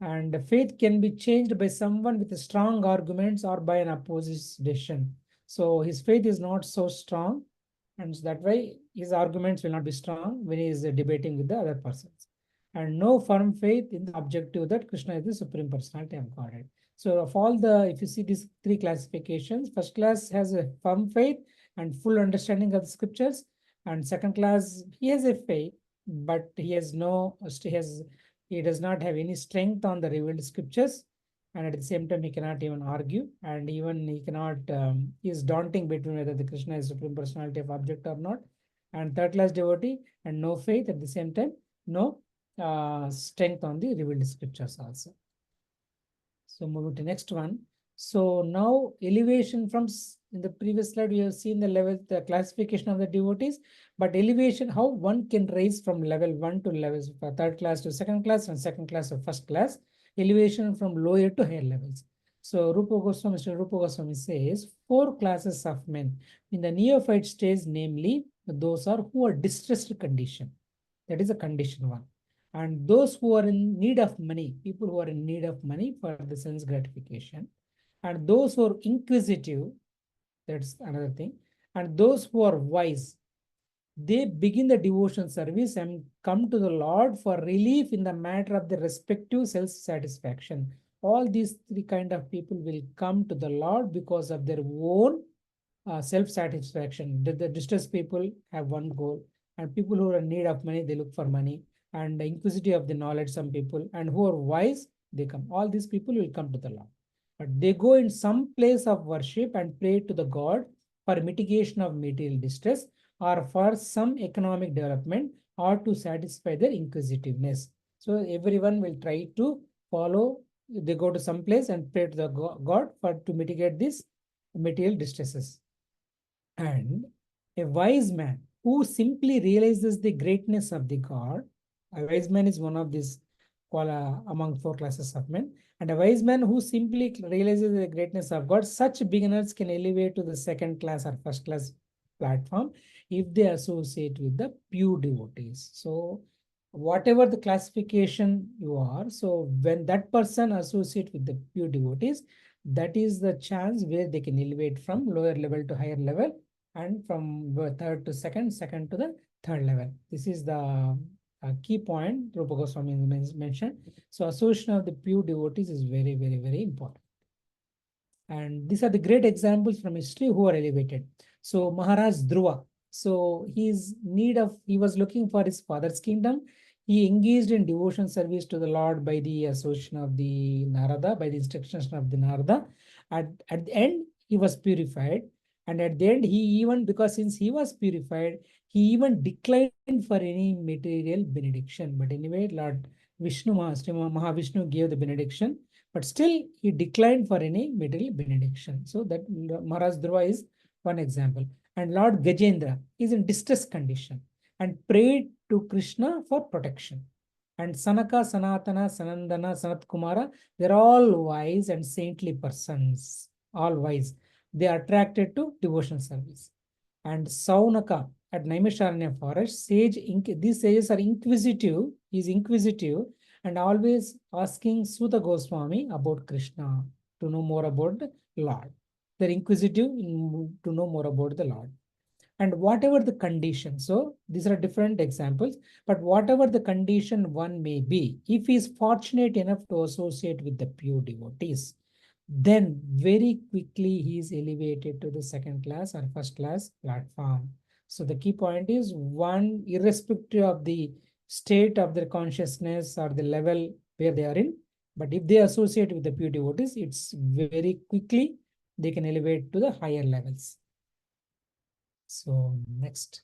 And faith can be changed by someone with strong arguments or by an opposite decision. So his faith is not so strong, and that way his arguments will not be strong when he is debating with the other persons. And no firm faith in the objective that Krishna is the Supreme Personality of Godhead. So of all the, if you see these three classifications, first class has a firm faith and full understanding of the scriptures, and second class, he has a faith, but he does not have any strength on the revealed scriptures, and at the same time he cannot even argue, and even he cannot he is daunting between whether the Krishna is Supreme Personality of object or not. And third class devotee and no faith, at the same time no strength on the revealed scriptures also. So move to next one. So now elevation from, in the previous slide we have seen the level, the classification of the devotees, but elevation, how one can rise from level 1 to levels, third class to second class and second class to first class, elevation from lower to higher levels. So Mr. Rupa Goswami says 4 classes of men in the neophyte stage, namely those who are distressed condition. That is a condition 1. And those who are in need of money, people who are in need of money for the sense gratification, and those who are inquisitive, that's another thing, and those who are wise, they begin the devotion service and come to the Lord for relief in the matter of their respective self-satisfaction. All these 3 kind of people will come to the Lord because of their own self-satisfaction. The distressed people have one goal, and people who are in need of money, they look for money, and the inquisitive of the knowledge, some people, and who are wise, they come. All these people will come to the Lord. But they go in some place of worship and pray to the God for mitigation of material distress or for some economic development or to satisfy their inquisitiveness. So everyone will try to follow, they go to some place and pray to the God to mitigate these material distresses. And a wise man who simply realizes the greatness of the God, a wise man is one of these among 4 classes of men, and a wise man who simply realizes the greatness of God, such beginners can elevate to the second class or first class platform if they associate with the pure devotees. So whatever the classification you are, so when that person associates with the pure devotees, that is the chance where they can elevate from lower level to higher level, and from third to second, second to the third level. This is the key point Rupa Goswami mentioned. So association of the pure devotees is very, very, very important. And these are the great examples from history who are elevated. So Maharaj Dhruva, so he was looking for his father's kingdom. He engaged in devotion service to the Lord by the association of the Narada, by the instructions of the Narada. At the end, he was purified. And at the end, he even, because since he was purified, he even declined for any material benediction. But anyway, Lord Vishnu, Mahavishnu gave the benediction, but still he declined for any material benediction. So that Maharaj Dhruva is one example. And Lord Gajendra is in distress condition and prayed to Krishna for protection. And Sanaka, Sanatana, Sanandana, Sanat Kumara, they're all wise and saintly persons, all wise. They are attracted to devotional service. And Saunaka at Naimisharanya forest, these sages are inquisitive, he is inquisitive and always asking Suta Goswami about Krishna to know more about the Lord. They're inquisitive to know more about the Lord. And whatever the condition, so these are different examples, but whatever the condition one may be, if he is fortunate enough to associate with the pure devotees, then very quickly he is elevated to the second class or first class platform. So the key point is one, irrespective of the state of their consciousness or the level where they are in, but if they associate with the pure devotees, it's very quickly they can elevate to the higher levels. So next.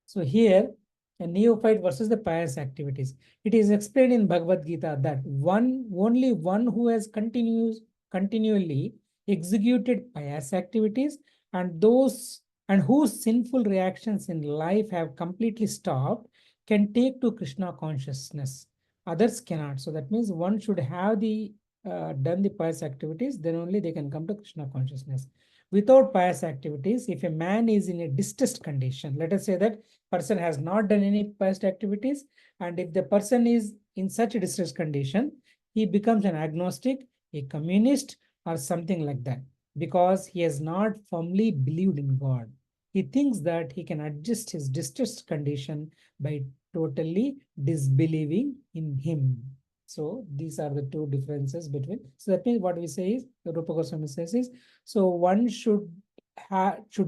So here, a neophyte versus the pious activities. It is explained in Bhagavad Gita that only one who has continually executed pious activities and whose sinful reactions in life have completely stopped can take to Krishna consciousness. Others cannot. So that means one should have done the pious activities, then only they can come to Krishna consciousness. Without pious activities, if a man is in a distressed condition, let us say that person has not done any past activities, and if the person is in such a distressed condition, he becomes an agnostic, a communist, or something like that, because he has not firmly believed in God. He thinks that he can adjust his distressed condition by totally disbelieving in him. So these are the two differences between. So that means what we say is, the Rupa Goswami says is, so one should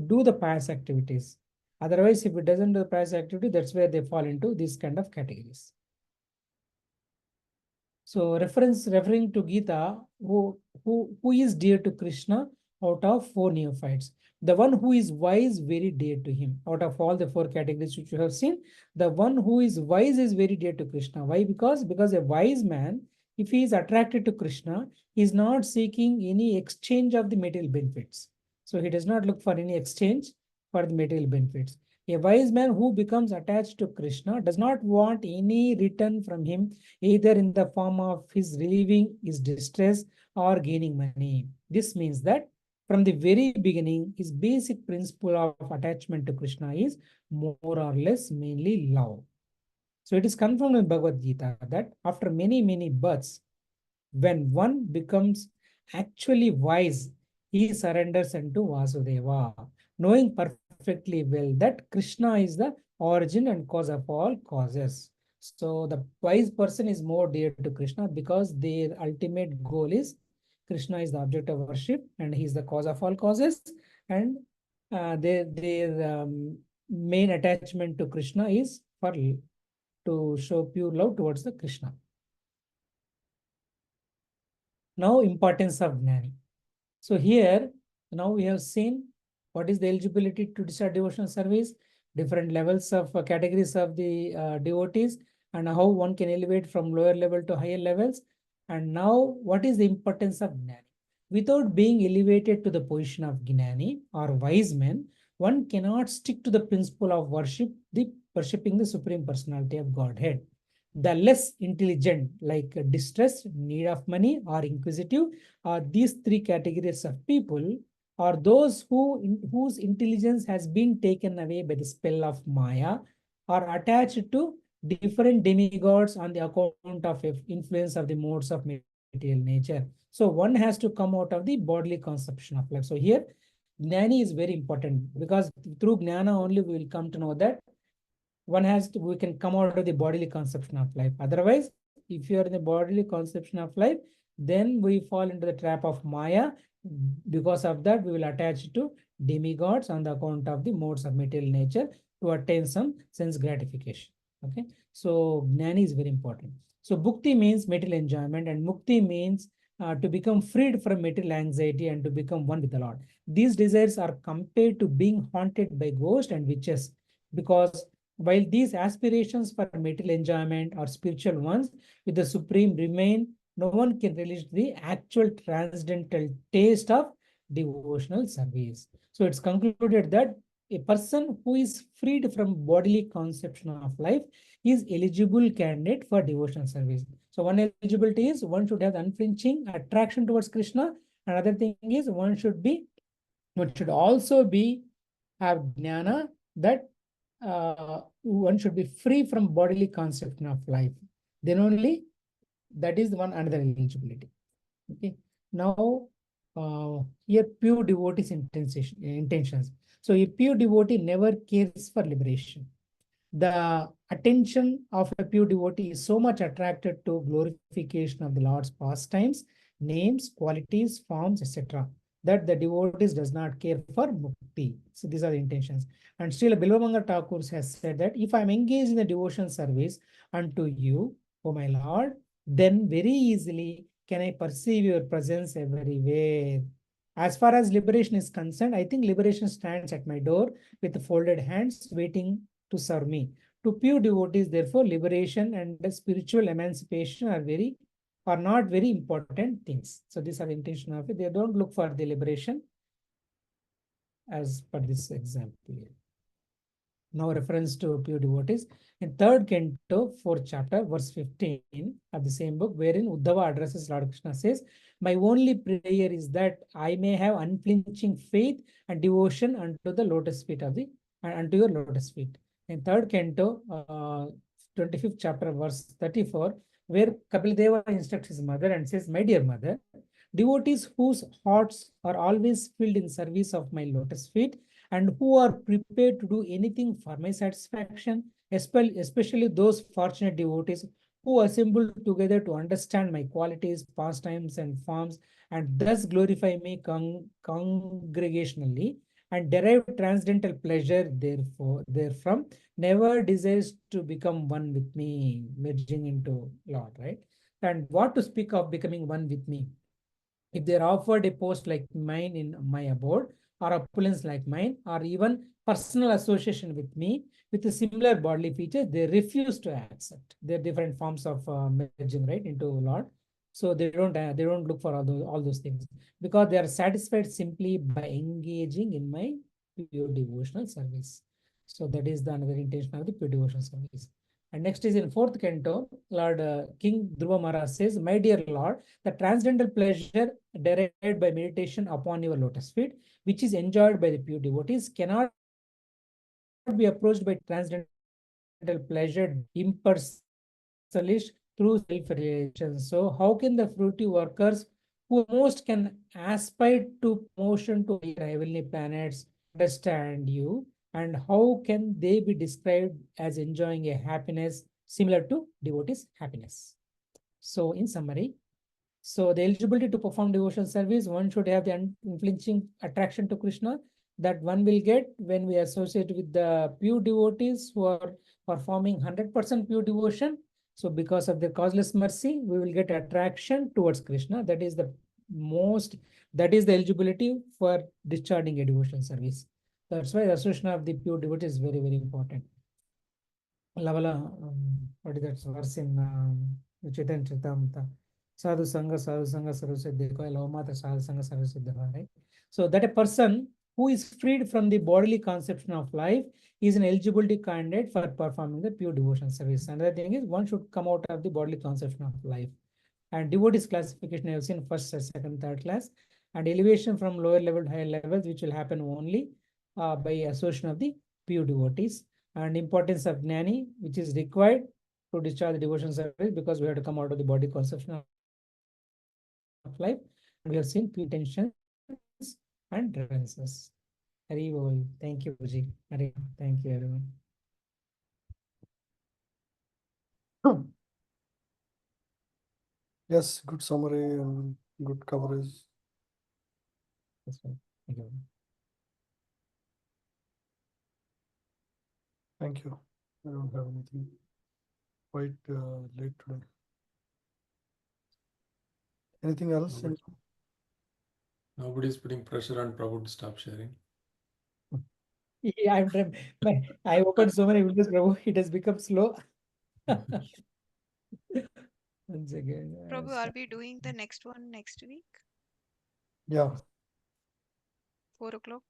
do the pious activities. Otherwise, if it doesn't do the pious activity, that's where they fall into these kind of categories. So referring to Gita, who is dear to Krishna out of 4 neophytes? The one who is wise, very dear to him. Out of all the 4 categories which you have seen, the one who is wise is very dear to Krishna. Why? Because a wise man, if he is attracted to Krishna, he is not seeking any exchange of the material benefits. So he does not look for any exchange for the material benefits. A wise man who becomes attached to Krishna does not want any return from him, either in the form of his relieving his distress or gaining money. This means that from the very beginning, his basic principle of attachment to Krishna is more or less mainly love. So it is confirmed in Bhagavad Gita that after many, many births, when one becomes actually wise, he surrenders unto Vasudeva, knowing perfectly well that Krishna is the origin and cause of all causes. So the wise person is more dear to Krishna because their ultimate goal is Krishna is the object of worship and he is the cause of all causes, and their main attachment to Krishna is to show pure love towards the Krishna. Now, importance of Gnani. So here, now we have seen what is the eligibility to discharge devotional service, different levels of categories of the devotees, and how one can elevate from lower level to higher levels. And now, what is the importance of Gnani? Without being elevated to the position of Gnani or wise men, one cannot stick to the principle of worshipping the Supreme Personality of Godhead. The less intelligent, like distressed, need of money, or inquisitive, are these 3 categories of people, are those whose intelligence has been taken away by the spell of Maya, or attached to different demigods on the account of influence of the modes of material nature. So one has to come out of the bodily conception of life. So here, Gnani is very important, because through Gnana only we will come to know that we can come out of the bodily conception of life. Otherwise, if you are in the bodily conception of life, then we fall into the trap of Maya. Because of that, we will attach to demigods on the account of the modes of material nature to attain some sense gratification. Okay, so Gnani is very important. So Bhakti means material enjoyment, and Mukti means to become freed from material anxiety and to become one with the Lord. These desires are compared to being haunted by ghosts and witches, because while these aspirations for material enjoyment or spiritual ones with the Supreme remain, no one can relish the actual transcendental taste of devotional service. So it's concluded that a person who is freed from bodily conception of life is eligible candidate for devotional service. So one eligibility is one should have unflinching attraction towards Krishna. Another thing is one should also have jnana, that one should be free from bodily conception of life. Then only that is one another eligibility. Okay. Now, here pure devotee's intentions. So a pure devotee never cares for liberation. The attention of a pure devotee is so much attracted to glorification of the Lord's pastimes, names, qualities, forms, etc. that the devotees does not care for mukti. So these are the intentions. And still Bilvamangar Thakur has said that if I am engaged in the devotion service unto you, O my Lord, then very easily can I perceive your presence everywhere. As far as liberation is concerned, I think liberation stands at my door with folded hands waiting to serve me. To pure devotees, therefore, liberation and the spiritual emancipation are not very important things. So these are the intention of it. They don't look for the liberation as per this example here. Now reference to pure devotees. In third canto, fourth chapter, verse 15 of the same book, wherein Uddhava addresses Lord Krishna, says, my only prayer is that I may have unflinching faith and devotion unto the lotus feet of unto your lotus feet. In third canto, 25th chapter, verse 34, where Kapil Deva instructs his mother and says, my dear mother, devotees whose hearts are always filled in service of my lotus feet and who are prepared to do anything for my satisfaction, especially those fortunate devotees who assemble together to understand my qualities, pastimes, and forms, and thus glorify me congregationally and derive transcendental pleasure therefrom, never desires to become one with me, merging into Lord, right? And what to speak of becoming one with me? If they are offered a post like mine in my abode, or opulence like mine, or even personal association with me with a similar bodily features, they refuse to accept. There are different forms of merging, right, into Lord. So they don't look for all those things because they are satisfied simply by engaging in my pure devotional service. So that is the another intention of the pure devotional service. And next is in fourth canto, Lord King Dhruva Maharaj says, my dear Lord, the transcendental pleasure derived by meditation upon your lotus feet, which is enjoyed by the pure devotees, cannot be approached by transcendental pleasure impersonalish through self-realization. So how can the fruity workers who most can aspire to promotion to heavenly planets understand you? And how can they be described as enjoying a happiness similar to devotees' happiness? So in summary, so the eligibility to perform devotion service, one should have the unflinching attraction to Krishna that one will get when we associate with the pure devotees who are performing 100% pure devotion. So because of their causeless mercy, we will get attraction towards Krishna. That is the eligibility for discharging a devotion service. That's why the association of the pure devotee is very, very important. Lavala, what is that verse in Chaitanya Charitamrita? Sadhu Sangha Sarvasiddha, Lavamata Sadhu Sangha Sarvasiddha, right? So that a person who is freed from the bodily conception of life is an eligibility candidate for performing the pure devotion service. Another thing is one should come out of the bodily conception of life. And devotees classification I have seen first, second, third class, and elevation from lower level to higher levels, which will happen only by association of the pure devotees. And importance of Gnani, which is required to discharge the devotion service because we have to come out of the body conception of life. And we have seen pure intentions and references. Hari Bol. Thank you, Ji. Hari. Thank you, everyone. Yes, good summary and good coverage. That's right. Thank you. Thank you. I don't have anything. Quite late today. Anything else? Nobody's putting pressure on Prabhu to stop sharing. Yeah, I'm trying. I opened so many windows, Prabhu. It has become slow. Once again. Prabhu, are we doing the next one next week? Yeah, 4 o'clock?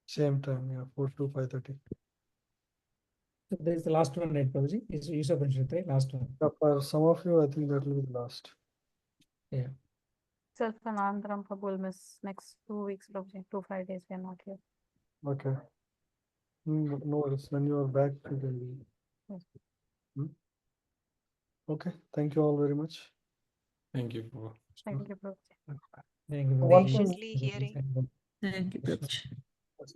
same time. Yeah, 4 to 5:30. So there is the last one, right, Prabhuji? It's Upanishad, right? Last one. Yeah, for some of you, I think that will be the last. Yeah. Self and Andhram Prabhu will miss next 2 weeks, Prabhuji. 2 Fridays we are not here. Okay. No worries. When you are back, you can. Yes. Okay. Thank you all very much. Thank you, Prabhu. Thank you, Prabhuji. Thank you, What Prabhuji. Patiently hearing. Thank you, Prabhuji.